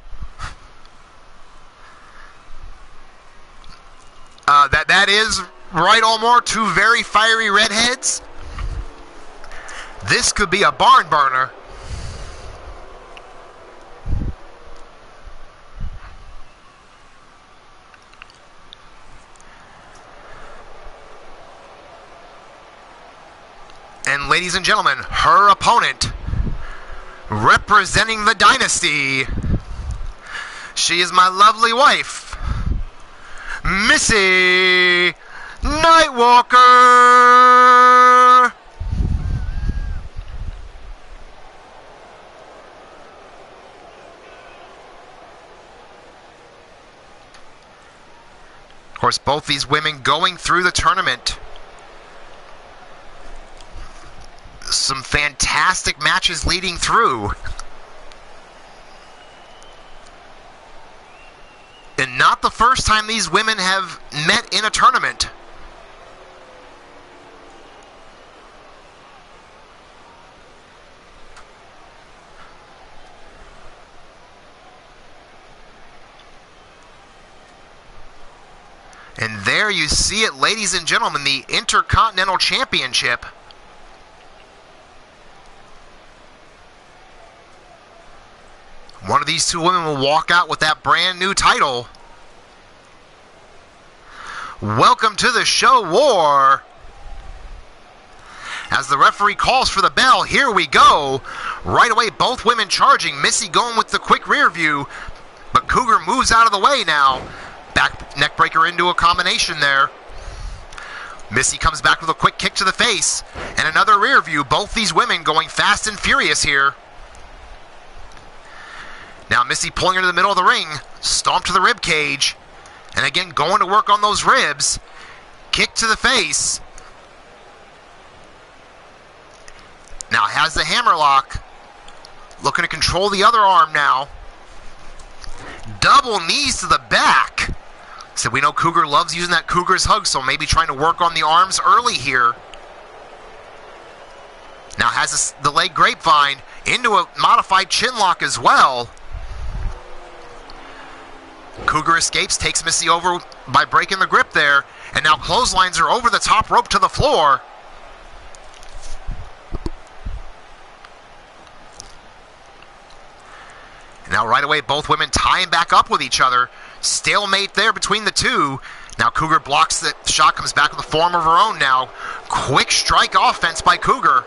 That is right, Olmore, two very fiery redheads. This could be a barn burner. And ladies and gentlemen, her opponent, representing the dynasty, she is my lovely wife, Missy Nightwalker. Of course, both these women going through the tournament. Some fantastic matches leading through. And not the first time these women have met in a tournament. And there you see it, ladies and gentlemen, the Intercontinental Championship. One of these two women will walk out with that brand new title. Welcome to the show, War. As the referee calls for the bell, here we go. Right away, both women charging. Missy going with the quick rear view, but Cougar moves out of the way now. Back neck breaker into a combination there. Missy comes back with a quick kick to the face and another rear view. Both these women going fast and furious here. Now Missy pulling her to the middle of the ring, stomp to the rib cage, and again going to work on those ribs. Kick to the face. Now has the hammerlock, looking to control the other arm now. Double knees to the back. So we know Cougar loves using that Cougar's hug, so maybe trying to work on the arms early here. Now has the leg grapevine into a modified chin lock as well. Cougar escapes, takes Missy over by breaking the grip there, and now clotheslines her over the top rope to the floor. Now right away, both women tying back up with each other. Stalemate there between the two. Now Cougar blocks the shot, comes back with a form of her own now. Quick strike offense by Cougar.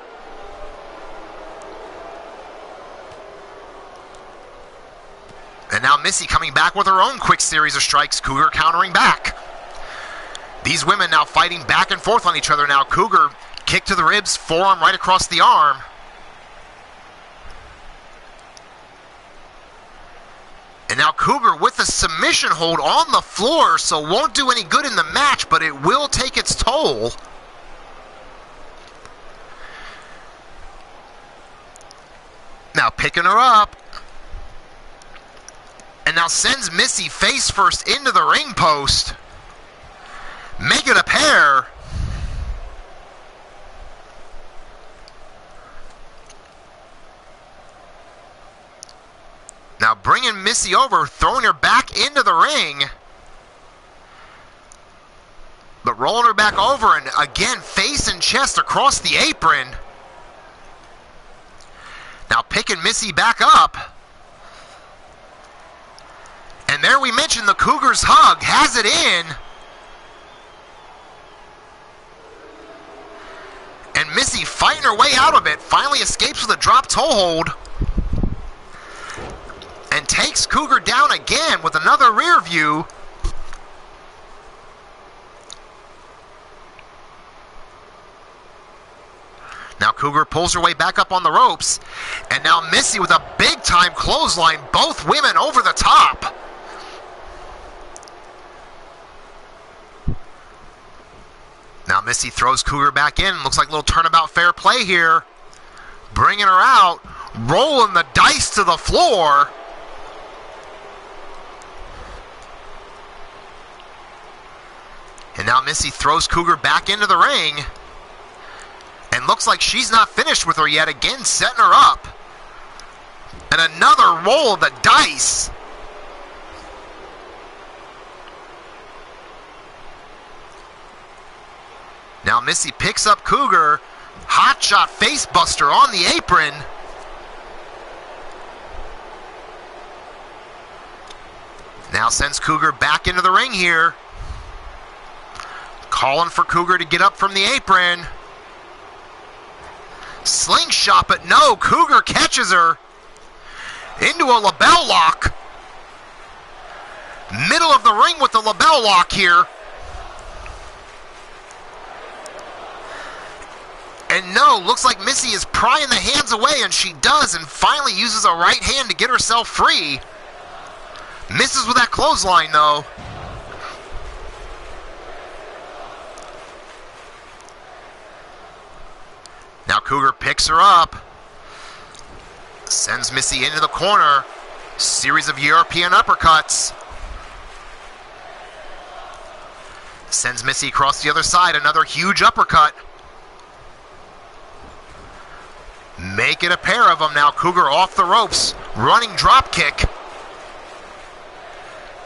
And now Missy coming back with her own quick series of strikes. Cougar countering back. These women now fighting back and forth on each other now. Cougar kick to the ribs, forearm right across the arm. And now Cougar with a submission hold on the floor, so won't do any good in the match, but it will take its toll. Now picking her up. And now sends Missy face first into the ring post. Make it a pair. Now bringing Missy over, throwing her back into the ring. But rolling her back over, and again, face and chest across the apron. Now picking Missy back up. And there we mentioned the Cougars hug, has it in. And Missy fighting her way out of it, finally escapes with a drop toe hold. And takes Cougar down again with another rear view. Now Cougar pulls her way back up on the ropes. And now Missy with a big time clothesline, both women over the top. Now Missy throws Cougar back in. Looks like a little turnabout fair play here. Bringing her out. Rolling the dice to the floor. And now Missy throws Cougar back into the ring. And looks like she's not finished with her yet. Again, setting her up. And another roll of the dice. Now Missy picks up Cougar. Hot shot face buster on the apron. Now sends Cougar back into the ring here. Calling for Cougar to get up from the apron. Slingshot, but no, Cougar catches her into a label lock. Middle of the ring with the label lock here. And no, looks like Missy is prying the hands away, and she does, and finally uses a right hand to get herself free. Misses with that clothesline, though. Now Cougar picks her up. Sends Missy into the corner. Series of European uppercuts. Sends Missy across the other side. Another huge uppercut. Make it a pair of them now. Cougar off the ropes. Running drop kick.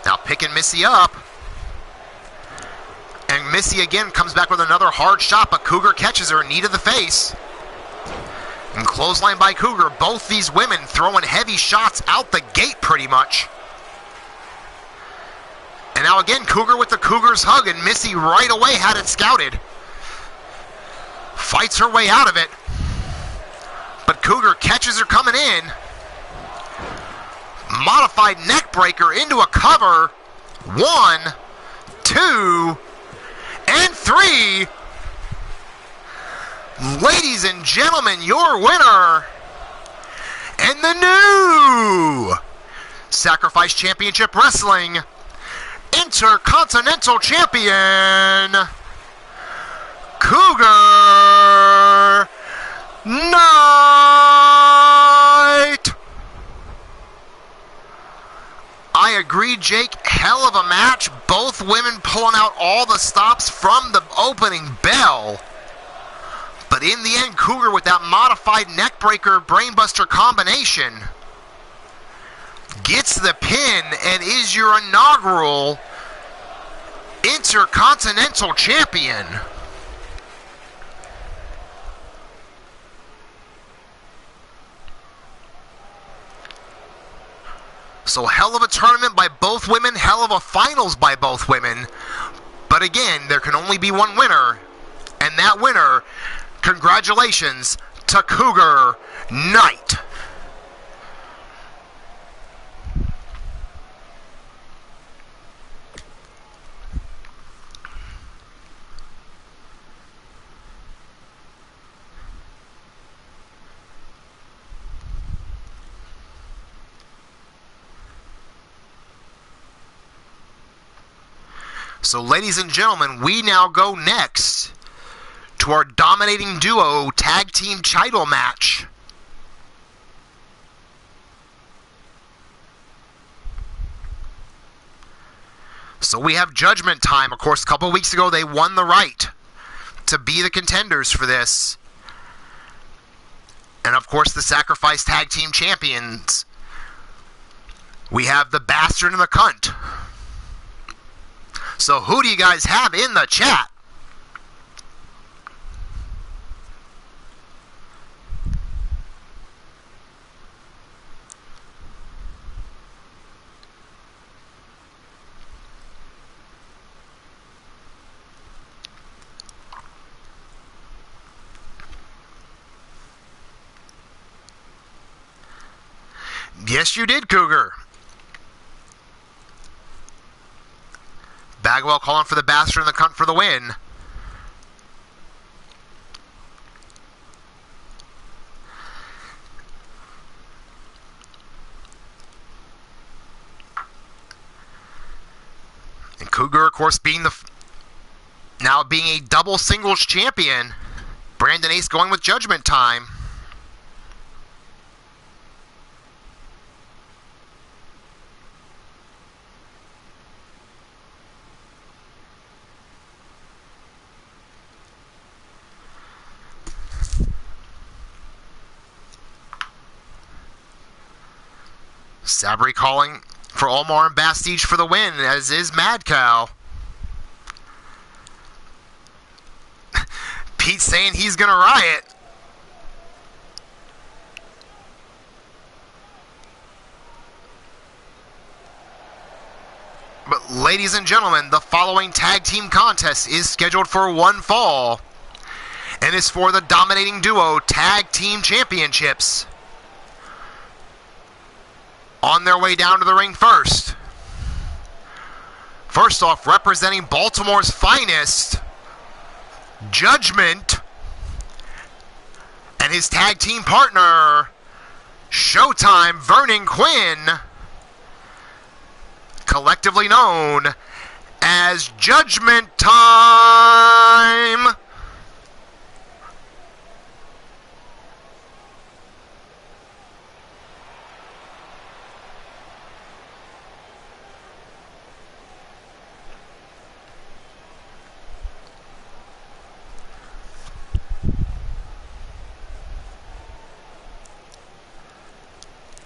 Now picking Missy up. And Missy again comes back with another hard shot, but Cougar catches her, knee to the face. And clothesline by Cougar. Both these women throwing heavy shots out the gate pretty much. And now again, Cougar with the Cougar's hug, and Missy right away had it scouted. Fights her way out of it. But Cougar catches her coming in. Modified neck breaker into a cover. 1, 2, and 3. Ladies and gentlemen, your winner and the new Sacrifice Championship Wrestling Intercontinental Champion, Cougar Knight. I agree, Jake. Hell of a match. Both women pulling out all the stops from the opening bell. But in the end, Cougar with that modified neckbreaker brainbuster combination gets the pin and is your inaugural Intercontinental Champion. So hell of a tournament by both women, hell of a finals by both women. But again, there can only be one winner. And that winner, congratulations to Cougar Knight. So ladies and gentlemen, we now go next to our dominating duo tag team title match. So we have Judgment Time. Of course, a couple weeks ago they won the right to be the contenders for this. And of course the Sacrifice Tag Team Champions. We have the Bastard and the Cunt. So who do you guys have in the chat? Yes, you did, Cougar. Bagwell calling for the bastard and the cunt for the win. And Cougar, of course, now being a double singles champion. Brandon Ace going with Judgment Time. Sabri calling for Omar and Bastige for the win, as is Mad Cow. Pete saying he's going to riot. But ladies and gentlemen, the following tag team contest is scheduled for one fall and is for the Dominating Duo Tag Team Championships. On their way down to the ring first. First off, representing Baltimore's finest, Judgment, and his tag team partner, Showtime Vernon Quinn, collectively known as Judgment Time.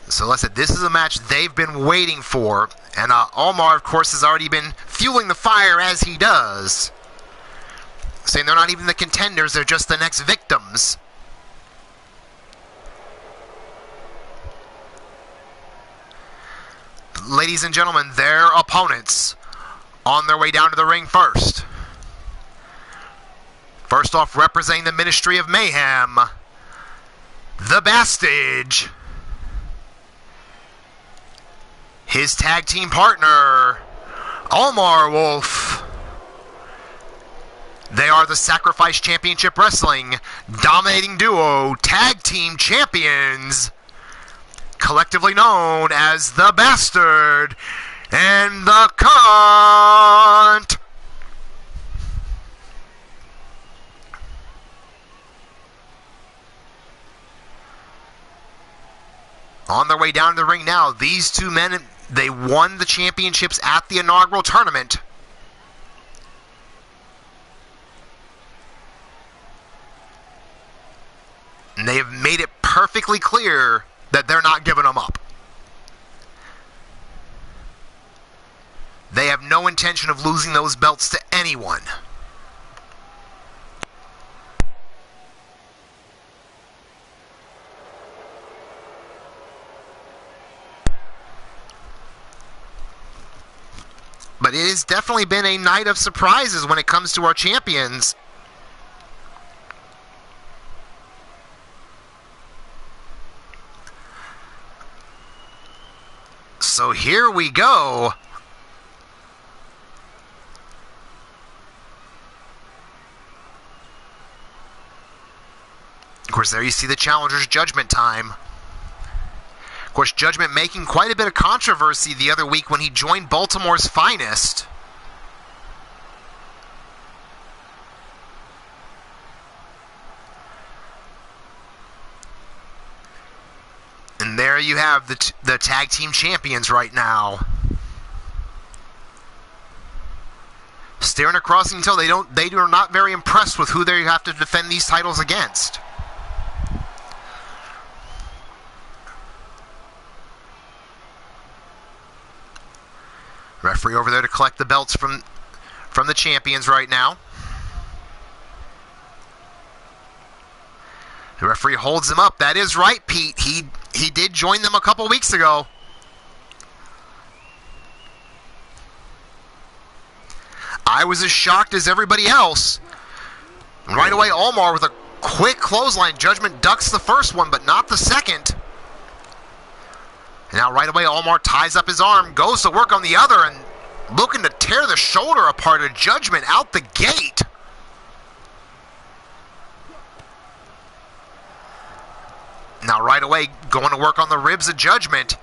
So like I said, this is a match they've been waiting for, and Omar, of course, has already been fueling the fire as he does, saying they're not even the contenders, they're just the next victims. Ladies and gentlemen, their opponents on their way down to the ring first. First off, representing the Ministry of Mayhem, the Bastage. His tag team partner, Omar Wolf. They are the Sacrifice Championship Wrestling Dominating Duo Tag Team Champions, collectively known as the Bastard and the Cunt. On their way down to the ring now, these two men, they won the championships at the inaugural tournament. And they have made it perfectly clear that they're not giving them up. They have no intention of losing those belts to anyone. But it has definitely been a night of surprises when it comes to our champions. So here we go. Of course, there you see the challengers' Judgment Time. Of course, Judgment making quite a bit of controversy the other week when he joined Baltimore's finest. And there you have the tag team champions right now. Staring across until they are not very impressed with who they have to defend these titles against. Referee over there to collect the belts from the champions right now. The referee holds him up. That is right, Pete. He did join them a couple weeks ago. I was as shocked as everybody else. Right away, Omar with a quick clothesline. Judgment ducks the first one, but not the second. And now right away, Omar ties up his arm, goes to work on the other, and looking to tear the shoulder apart of Judgment out the gate. Now right away, going to work on the ribs of Judgment.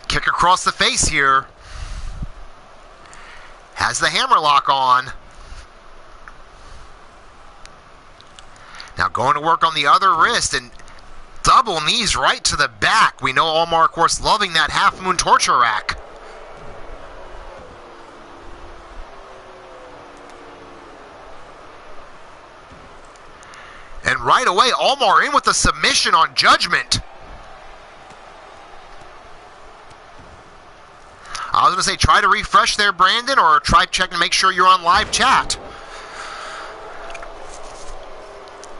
Kick across the face here. Has the hammerlock on. Now going to work on the other wrist and double knees right to the back. We know Omar, of course, loving that half moon torture rack. And right away, Omar in with the submission on Judgment. I was going to say, try to refresh there, Brandon, or try checking to make sure you're on live chat.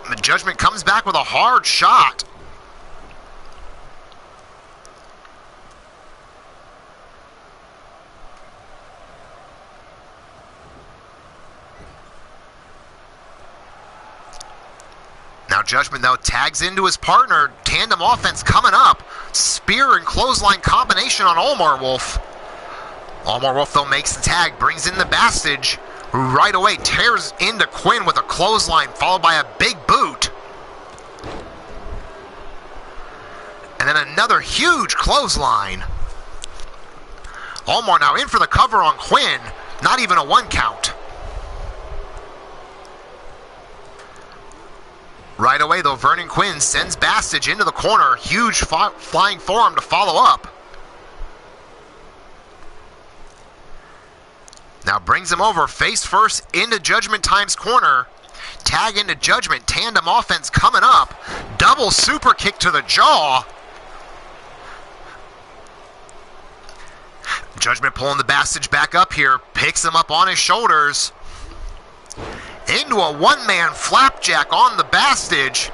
The Judgment comes back with a hard shot. Now Judgment, though, tags into his partner. Tandem offense coming up. Spear and clothesline combination on Omar Wolf. Omar Wolf, though, makes the tag, brings in the Bastage. Right away, tears into Quinn with a clothesline, followed by a big boot. And then another huge clothesline. Omar now in for the cover on Quinn. Not even a 1 count. Right away, though, Vernon Quinn sends Bastage into the corner. Huge flying forearm to follow up. Now brings him over face first into Judgment Time's corner. Tag into Judgment. Tandem offense coming up. Double super kick to the jaw. Judgment pulling the Bastage back up here. Picks him up on his shoulders. Into a one-man flapjack on the Bastage.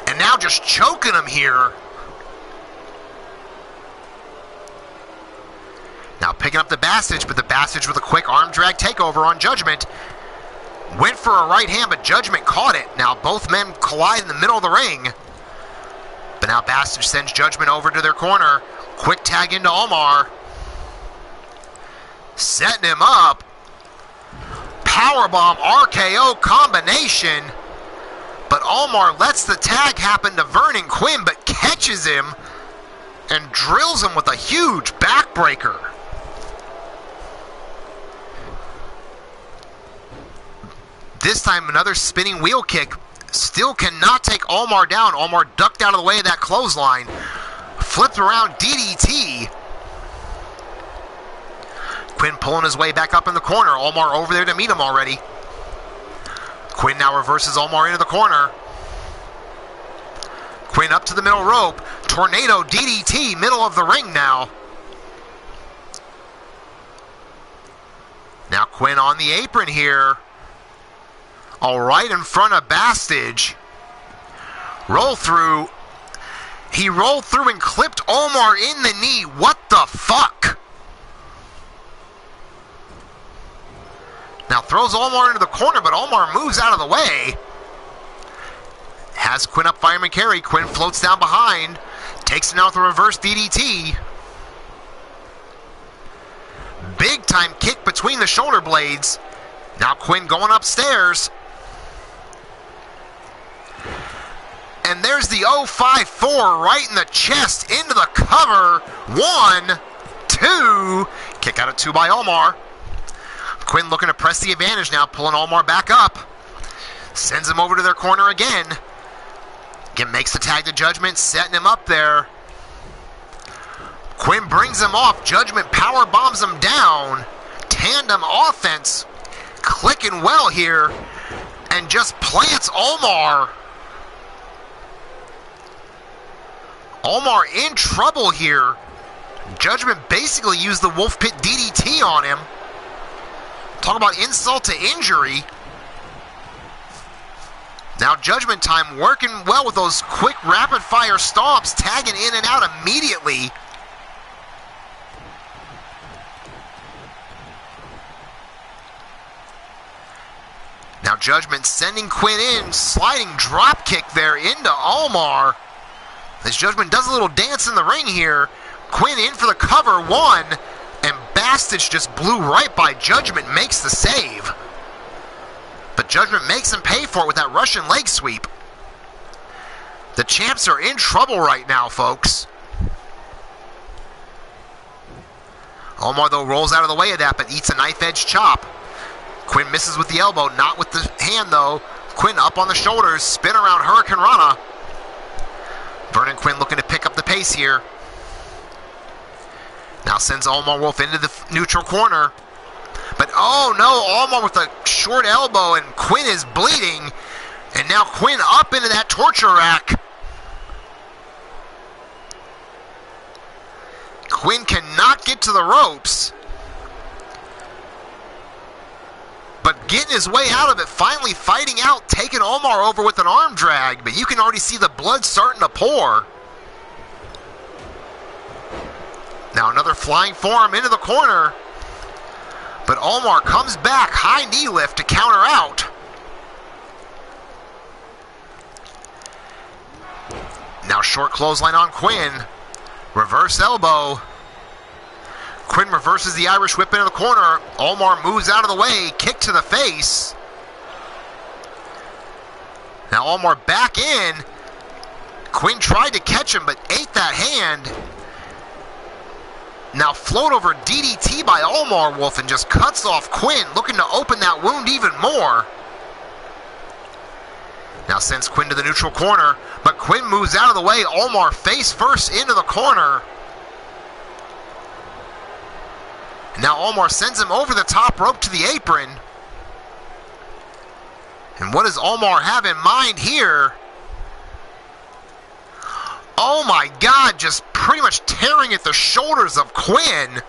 And now just choking him here. Now picking up the Bastage, but the Bastage with a quick arm drag takeover on Judgment. Went for a right hand, but Judgment caught it. Now both men collide in the middle of the ring. But now Bastage sends Judgment over to their corner. Quick tag into Omar. Setting him up. Powerbomb RKO combination. But Omar lets the tag happen to Vernon Quinn, but catches him and drills him with a huge backbreaker. This time another spinning wheel kick. Still cannot take Omar down. Omar ducked out of the way of that clothesline. Flipped around DDT. Quinn pulling his way back up in the corner. Omar over there to meet him already. Quinn now reverses Omar into the corner. Quinn up to the middle rope. Tornado DDT, middle of the ring now. Now Quinn on the apron here. All right in front of Bastage. Roll through. He rolled through and clipped Omar in the knee. What the fuck? Now throws Omar into the corner, but Omar moves out of the way. Has Quinn up fireman carry. Quinn floats down behind. Takes him out with a reverse DDT. Big time kick between the shoulder blades. Now Quinn going upstairs. And there's the 054 right in the chest into the cover. 1, 2. Kick out at 2 by Omar. Quinn looking to press the advantage now, pulling Omar back up. Sends him over to their corner again. Again makes the tag to Judgment, setting him up there. Quinn brings him off. Judgment power bombs him down. Tandem offense clicking well here. And just plants Omar. Omar in trouble here. Judgment basically used the Wolf Pit DDT on him. Talk about insult to injury. Now Judgment Time working well with those quick rapid fire stomps, tagging in and out immediately. Now Judgment sending Quinn in, sliding drop kick there into Omar. As Judgment does a little dance in the ring here. Quinn in for the cover, one, and Bastich just blew right by Judgment, makes the save. But Judgment makes him pay for it with that Russian leg sweep. The champs are in trouble right now, folks. Omar, though, rolls out of the way of that, but eats a knife-edge chop. Quinn misses with the elbow, not with the hand, though. Quinn up on the shoulders, spin around Hurricane Rana. Vernon Quinn looking to pick up the pace here. Now sends Omar Wolf into the neutral corner. But oh no, Omar with a short elbow and Quinn is bleeding. And now Quinn up into that torture rack. Quinn cannot get to the ropes. But getting his way out of it, finally fighting out, taking Omar over with an arm drag. But you can already see the blood starting to pour. Now another flying forearm into the corner. But Omar comes back, high knee lift to counter out. Now short clothesline on Quinn. Reverse elbow. Quinn reverses the Irish whip into the corner. Omar moves out of the way, kick to the face. Now Omar back in. Quinn tried to catch him but ate that hand. Now float over DDT by Omar Wolf and just cuts off Quinn, looking to open that wound even more. Now sends Quinn to the neutral corner, but Quinn moves out of the way. Omar face first into the corner. Now Omar sends him over the top rope to the apron. And what does Omar have in mind here? Oh my God, just pretty much tearing at the shoulders of Quinn.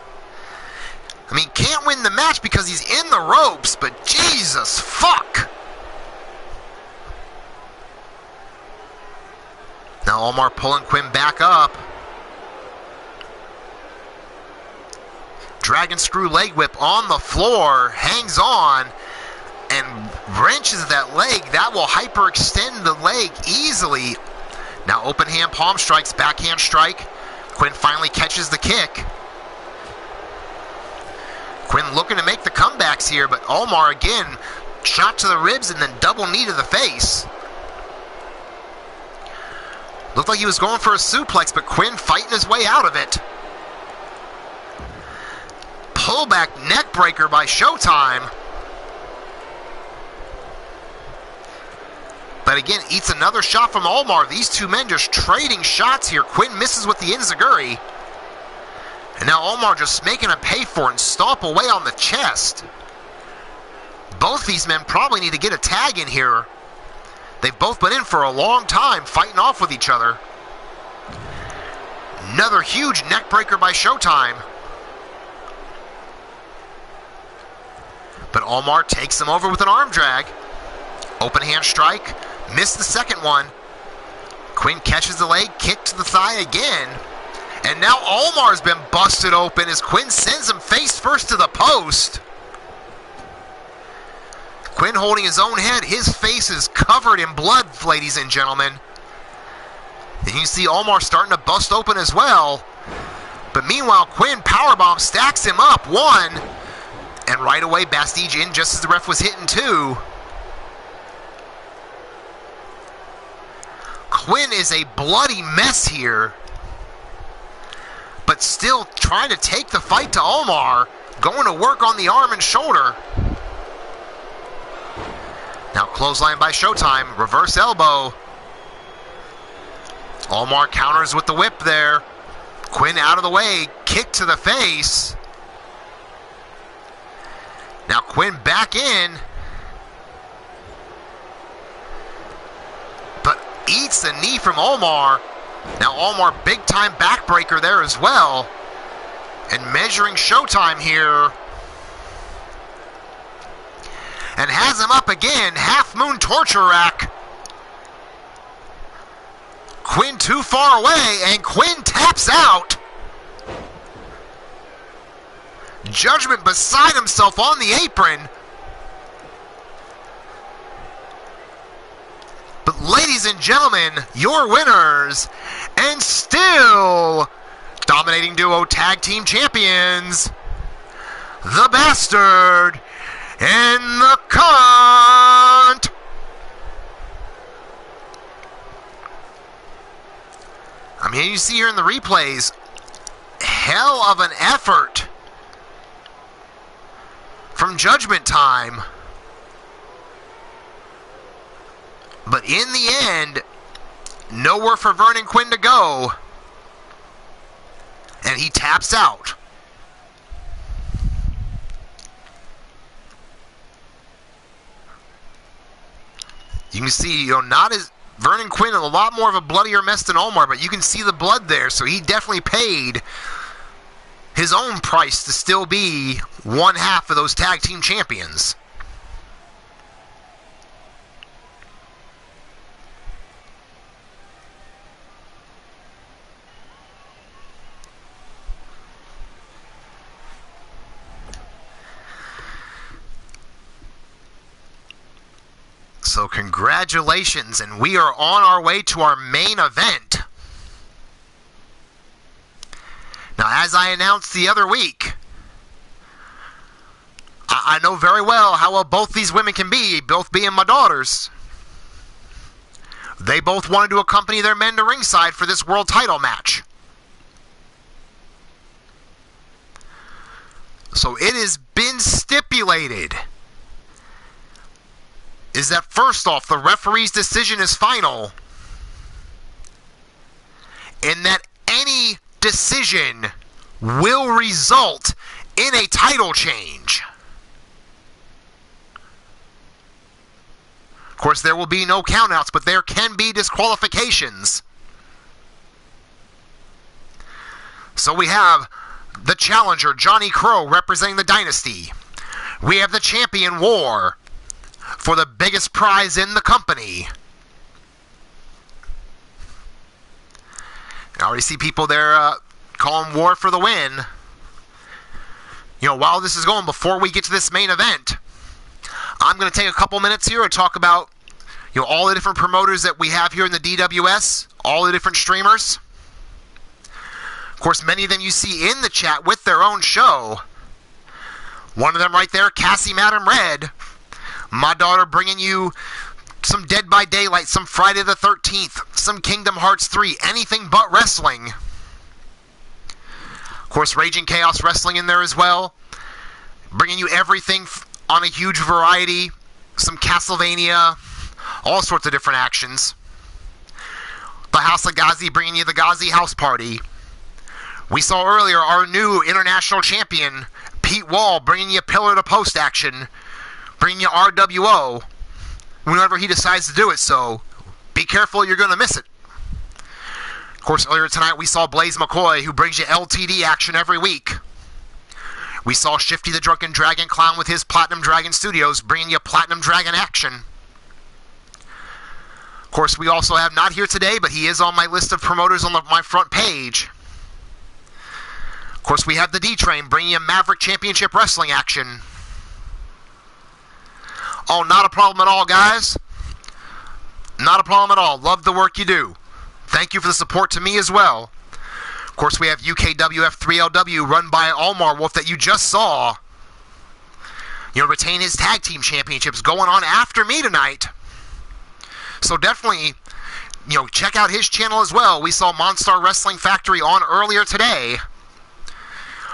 I mean, can't win the match because he's in the ropes, but Jesus fuck. Now Omar pulling Quinn back up. Dragon screw leg whip on the floor, hangs on, and wrenches that leg. That will hyperextend the leg easily. Now open hand palm strikes, backhand strike. Quinn finally catches the kick. Quinn looking to make the comebacks here, but Omar again, shot to the ribs and then double knee to the face. Looked like he was going for a suplex, but Quinn fighting his way out of it. Pullback neck breaker by Showtime. But again, eats another shot from Omar. These two men just trading shots here. Quinn misses with the enziguri. And now Omar just making him pay for it and stomp away on the chest. Both these men probably need to get a tag in here. They've both been in for a long time fighting off with each other. Another huge neck breaker by Showtime. But Omar takes him over with an arm drag. Open hand strike. Missed the second one. Quinn catches the leg, kick to the thigh again. And now Omar's been busted open as Quinn sends him face first to the post. Quinn holding his own head. His face is covered in blood, ladies and gentlemen. And you can see Omar starting to bust open as well. But meanwhile, Quinn powerbomb stacks him up. One. And right away, Bastille in just as the ref was hitting two. Quinn is a bloody mess here. But still trying to take the fight to Omar. Going to work on the arm and shoulder. Now clothesline by Showtime. Reverse elbow. Omar counters with the whip there. Quinn out of the way. Kick to the face. Now Quinn back in. But eats the knee from Omar. Now Omar big time backbreaker there as well. And measuring Showtime here. And has him up again. Half moon torture rack. Quinn too far away and Quinn taps out. Judgment beside himself on the apron. But ladies and gentlemen, your winners and still dominating duo tag team champions, the Bastard and the Cunt. I mean, you see here in the replays, hell of an effort from Judgment Time. But in the end, nowhere for Vernon Quinn to go. And he taps out. You can see, not as Vernon Quinn, a lot more of a bloodier mess than Omar, but you can see the blood there, so he definitely paid his own price to still be one half of those tag team champions. So congratulations, and we are on our way to our main event. Now, as I announced the other week, I know very well how well both these women can be, both being my daughters. They both wanted to accompany their men to ringside for this world title match. So it has been stipulated is that first off, the referee's decision is final, and that any decision will result in a title change. Of course, there will be no countouts, but there can be disqualifications. So we have the challenger, Johnny Crow, representing the Dynasty. We have the champion, War, for the biggest prize in the company. I already see people there calling War for the win. While this is going, before we get to this main event, I'm going to take a couple minutes here and talk about all the different promoters that we have here in the DWS, all the different streamers. Of course, many of them you see in the chat with their own show. One of them right there, Cassie Madam Red, my daughter, bringing you some Dead by Daylight, some Friday the 13th, some Kingdom Hearts 3, anything but wrestling. Of course, Raging Chaos Wrestling in there as well, bringing you everything on a huge variety, some Castlevania, all sorts of different actions. The House of Ghazi bringing you the Ghazi House Party. We saw earlier our new international champion, Pete Wall, bringing you pillar to post action, bringing you RWO whenever he decides to do it, so be careful, you're going to miss it. Of course, earlier tonight we saw Blaze McCoy, who brings you LTD action every week. We saw Shifty the Drunken Dragon Clown with his Platinum Dragon Studios, bringing you Platinum Dragon action. Of course, we also have, not here today, but he is on my list of promoters on my front page. Of course, we have the D-Train, bringing you Maverick Championship Wrestling action. Oh, not a problem at all, guys. Not a problem at all. Love the work you do. Thank you for the support to me as well. Of course, we have UKWF 3LW run by Omar Wolf that you just saw. Retain his tag team championships going on after me tonight. So definitely, check out his channel as well. We saw Monstar Wrestling Factory on earlier today.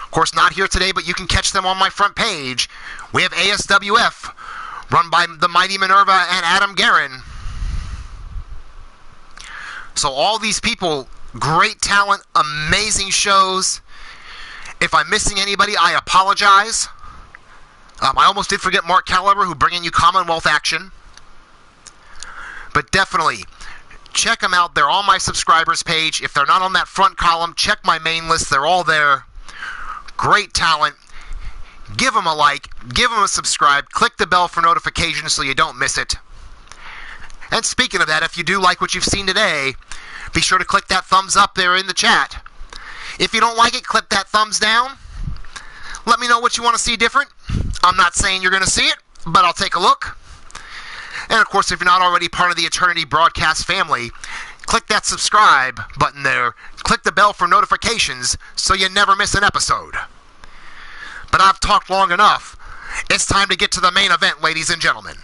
Of course, not here today, but you can catch them on my front page. We have ASWF, run by the Mighty Minerva and Adam Guerin. So all these people, great talent, amazing shows. If I'm missing anybody, I apologize. I almost did forget Mark Caliber, who bringing you Commonwealth action. But definitely, check them out. They're on my subscribers page. If they're not on that front column, check my main list. They're all there. Great talent. Give them a like. Give them a subscribe. Click the bell for notifications so you don't miss it. And speaking of that, if you do like what you've seen today, be sure to click that thumbs up there in the chat. If you don't like it, click that thumbs down. Let me know what you want to see different. I'm not saying you're going to see it, but I'll take a look. And of course, if you're not already part of the Eternity Broadcast family, click that subscribe button there. Click the bell for notifications so you never miss an episode. But I've talked long enough. It's time to get to the main event, ladies and gentlemen.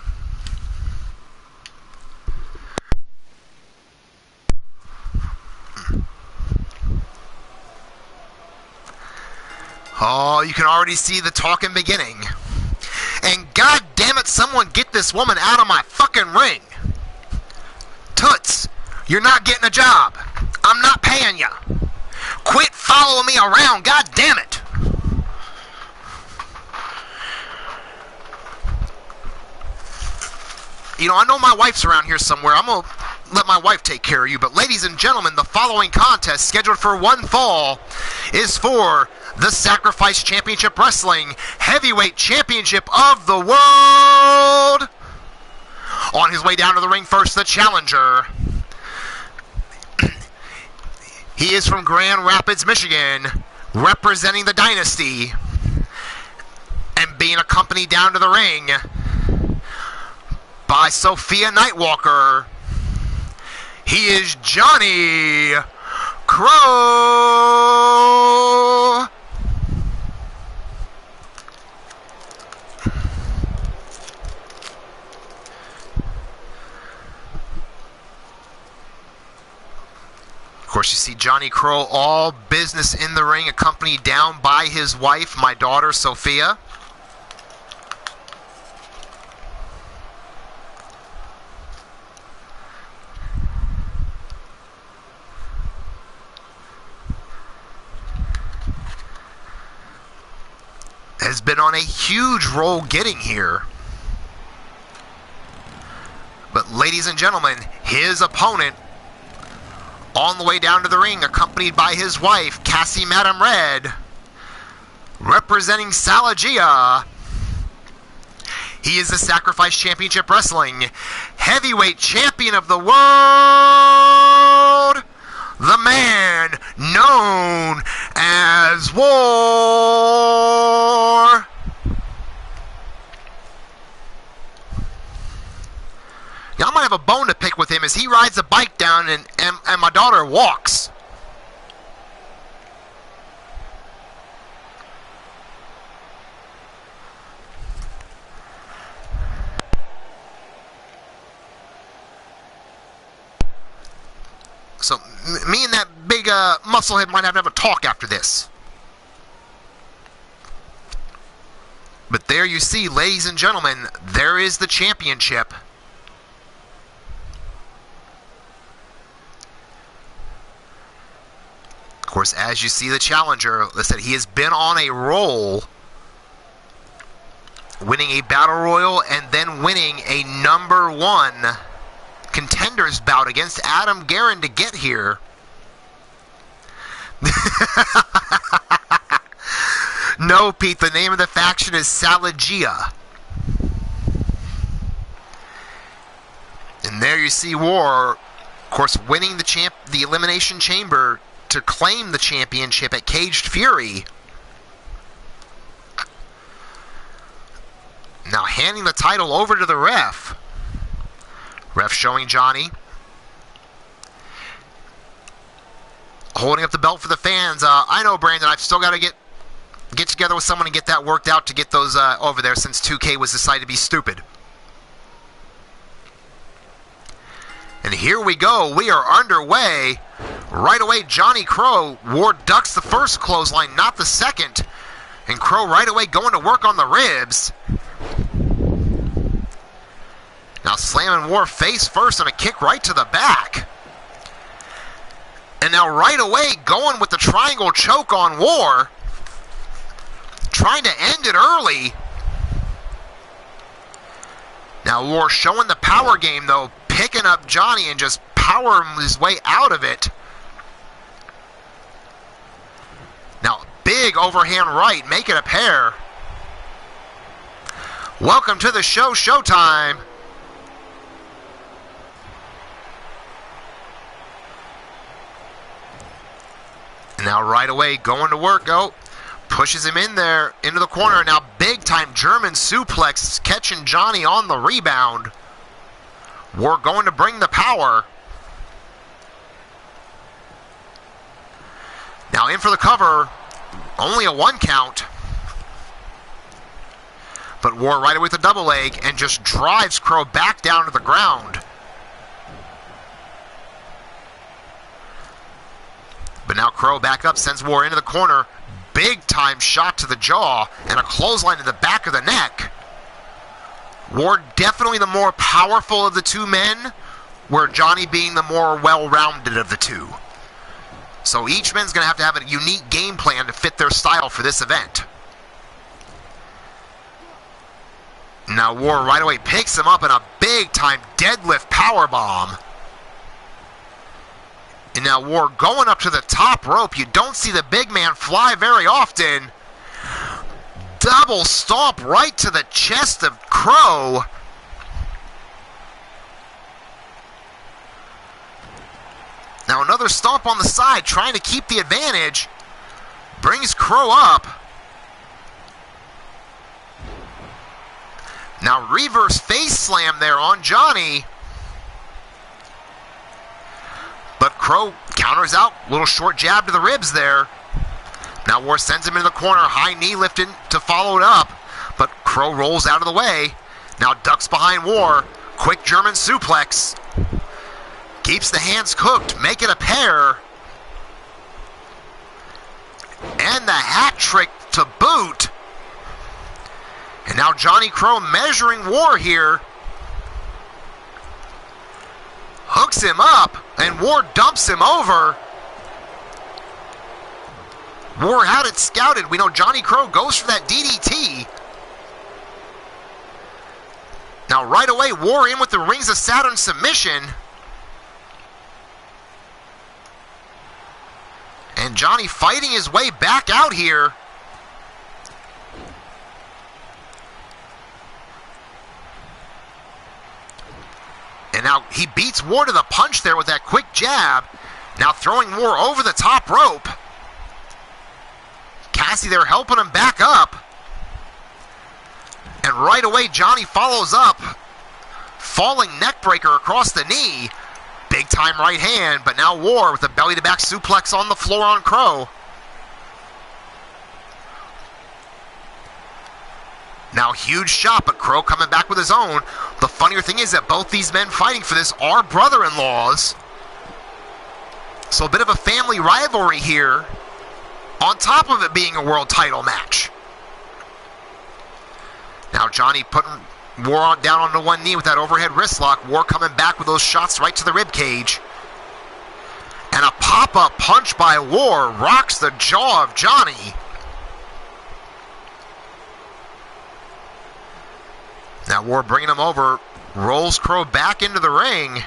Oh, you can already see the talking beginning. And god damn it, someone get this woman out of my fucking ring. Toots, you're not getting a job. I'm not paying ya. Quit following me around, god damn it. You know, I know my wife's around here somewhere. I'm gonna let my wife take care of you. But ladies and gentlemen, the following contest, scheduled for one fall, is for the Sacrifice Championship Wrestling Heavyweight Championship of the World. On his way down to the ring first, the challenger. He is from Grand Rapids, Michigan, representing the Dynasty, and being accompanied down to the ring by Sophia Nightwalker. He is Johnny Crow. Of course, you see Johnny Crow, all business in the ring, accompanied down by his wife, my daughter, Sophia. Has been on a huge roll getting here. But ladies and gentlemen, his opponent on the way down to the ring, accompanied by his wife, Cassie Madam Red, representing Salagia. He is the Sacrifice Championship Wrestling Heavyweight Champion of the World, the man known as War. Now, I might have a bone to pick with him as he rides a bike down and my daughter walks. So, me and that big musclehead might have to have a talk after this. But there you see, ladies and gentlemen, there is the championship. Of course, as you see the challenger, let's say he has been on a roll, winning a Battle Royal and then winning a #1 contenders bout against Adam Guerin to get here. No, Pete, the name of the faction is Salagia. And there you see War, of course, winning the Elimination Chamber to claim the championship at Caged Fury. Now handing the title over to the ref. Ref showing Johnny. Holding up the belt for the fans. I know, Brandon, I've still got to get together with someone and get that worked out to get those over there since 2K was decided to be stupid. And here we go. We are underway. Right away, Johnny Crow. War ducks the first clothesline, not the second. And Crow right away going to work on the ribs. Now slamming War face first and a kick right to the back. And now right away going with the triangle choke on War. Trying to end it early. Now War showing the power game though. Picking up Johnny and just powering his way out of it. Now big overhand right. Make it a pair. Welcome to the show, Showtime. Now right away going to work. Pushes him in there into the corner. Now big time German suplex, catching Johnny on the rebound. War going to bring the power. in for the cover. Only a 1 count. But War right away with a double leg and just drives Crow back down to the ground. But now Crow back up, sends War into the corner. Big time shot to the jaw and a clothesline to the back of the neck. War definitely the more powerful of the two men, where Johnny being the more well-rounded of the two. So each man's going to have a unique game plan to fit their style for this event. Now War right away picks him up in a big-time deadlift powerbomb. And now War going up to the top rope. You don't see the big man fly very often. Double stomp right to the chest of Crow. Now another stomp on the side, trying to keep the advantage. Brings Crow up. Now reverse face slam there on Johnny. But Crow counters out. Little short jab to the ribs there. Now War sends him into the corner. High knee lifted to follow it up. But Crow rolls out of the way. Now ducks behind War. Quick German suplex. Keeps the hands cooked. Make it a pair. And the hat trick to boot. And now Johnny Crow measuring War here. Hooks him up, and War dumps him over. War had it scouted. We know Johnny Crow goes for that DDT. Now right away, War in with the Rings of Saturn submission. And Johnny fighting his way back out here. And now he beats War to the punch there with that quick jab. Now throwing War over the top rope. Cassie there helping him back up. And right away Johnny follows up. Falling neckbreaker across the knee. Big time right hand, but now War with a belly to back suplex on the floor on Crow. Now huge shot, but Crow coming back with his own. The funnier thing is that both these men fighting for this are brother-in-laws. So a bit of a family rivalry here, on top of it being a world title match. Now Johnny putting War down onto one knee with that overhead wrist lock. War coming back with those shots right to the rib cage. And a pop-up punch by War rocks the jaw of Johnny. Now War bringing him over, rolls Crow back into the ring.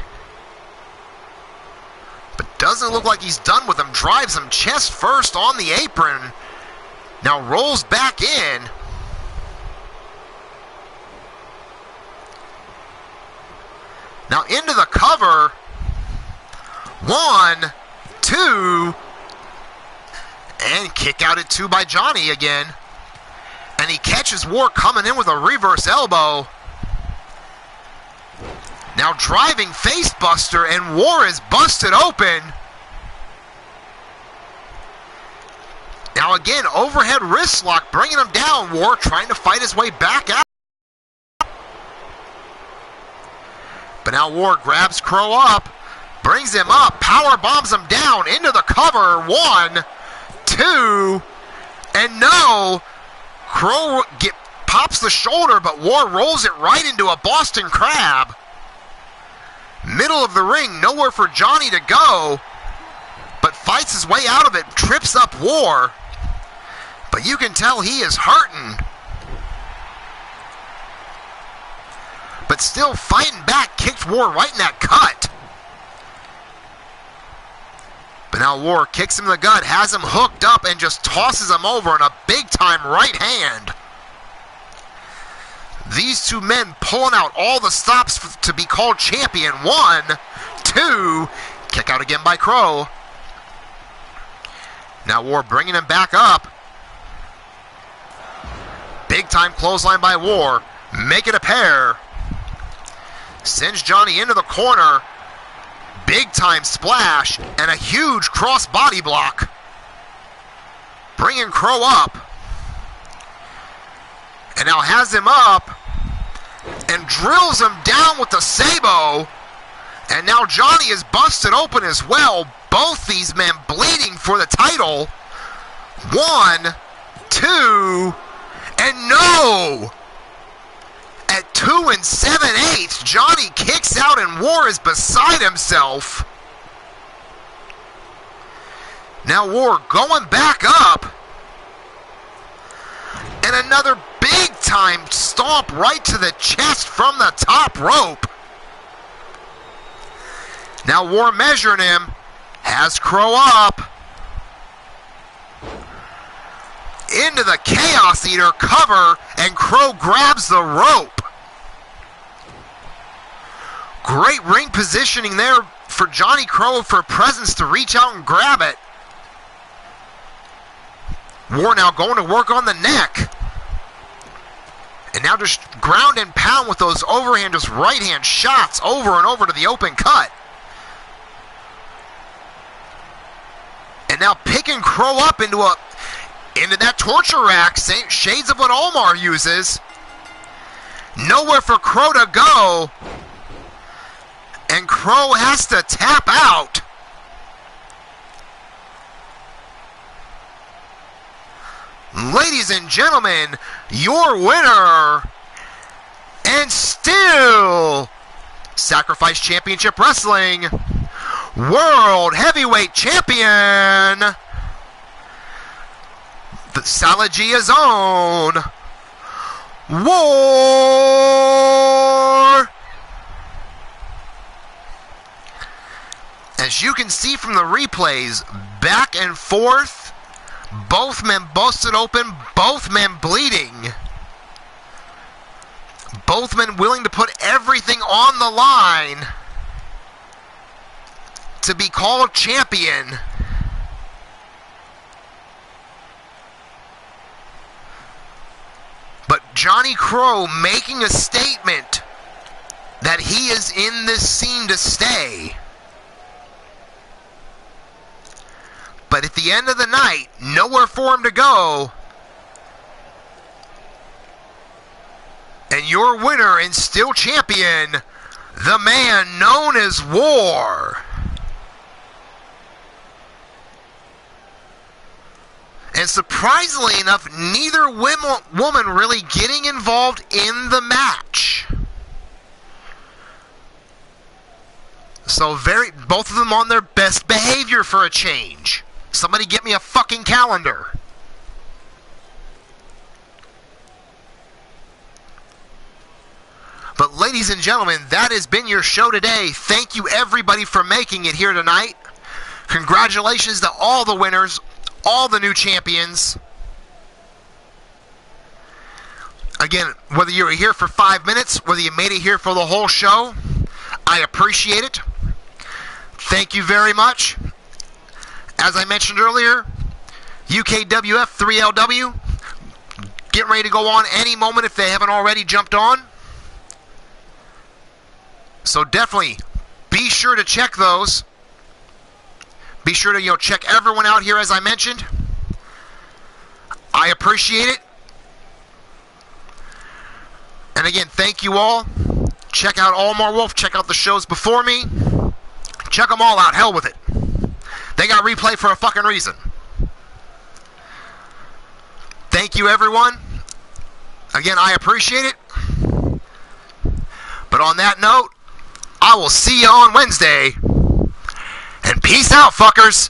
But doesn't look like he's done with him. Drives him chest first on the apron. Now rolls back in. Now into the cover. 1, 2. And kick out at 2 by Johnny again. And he catches War coming in with a reverse elbow. Now driving face buster, and War is busted open. Now again, overhead wrist lock, bringing him down. War trying to fight his way back out. But now War grabs Crow up, brings him up, power bombs him down into the cover. 1, 2, and no. Crow pops the shoulder, but War rolls it right into a Boston Crab. Middle of the ring, nowhere for Johnny to go, but fights his way out of it, trips up War. But you can tell he is hurting. But still fighting back, kicked War right in that cut. But now War kicks him in the gut, has him hooked up, and just tosses him over in a big-time right hand. These two men pulling out all the stops to be called champion. 1, 2, kick out again by Crow. Now War bringing him back up. Big-time clothesline by War. Make it a pair. Sends Johnny into the corner. Big time splash and a huge cross body block. bringing Crow up. And now has him up and drills him down with the Sabo. And now Johnny is busted open as well. Both these men bleeding for the title. 1, 2, and no! At 2 7/8, Johnny kicks out and War is beside himself. Now War going back up. And another big time stomp right to the chest from the top rope. Now War measuring him. Has Crow up. Into the Chaos Eater cover, and Crow grabs the rope. Great ring positioning there for Johnny Crow for presence to reach out and grab it. War now going to work on the neck. And now just ground and pound with those overhand, just right hand shots over and over to the open cut. And now picking Crow up into that torture rack, shades of what Omar uses. Nowhere for Crow to go. And Crow has to tap out. Ladies and gentlemen, your winner, and still Sacrifice Championship Wrestling World Heavyweight Champion, the Salagia's own War. As you can see from the replays, back and forth, both men busted open, both men bleeding. Both men willing to put everything on the line to be called champion. But Johnny Crow making a statement that he is in this scene to stay. But at the end of the night, nowhere for him to go. And your winner and still champion, the man known as War. And surprisingly enough, neither woman really getting involved in the match. So both of them on their best behavior for a change. Somebody get me a fucking calendar. But ladies and gentlemen, that has been your show today. Thank you everybody for making it here tonight. Congratulations to all the winners, all the new champions. Again, whether you were here for 5 minutes, whether you made it here for the whole show, I appreciate it. Thank you very much. As I mentioned earlier, UKWF 3LW, getting ready to go on any moment if they haven't already jumped on. So definitely be sure to check those. Be sure to check everyone out here as I mentioned. I appreciate it. And again, thank you all. Check out Omar Wolf. Check out the shows before me. Check them all out. Hell with it. They got replay for a fucking reason. Thank you, everyone. Again, I appreciate it. But on that note, I will see you on Wednesday. And peace out, fuckers.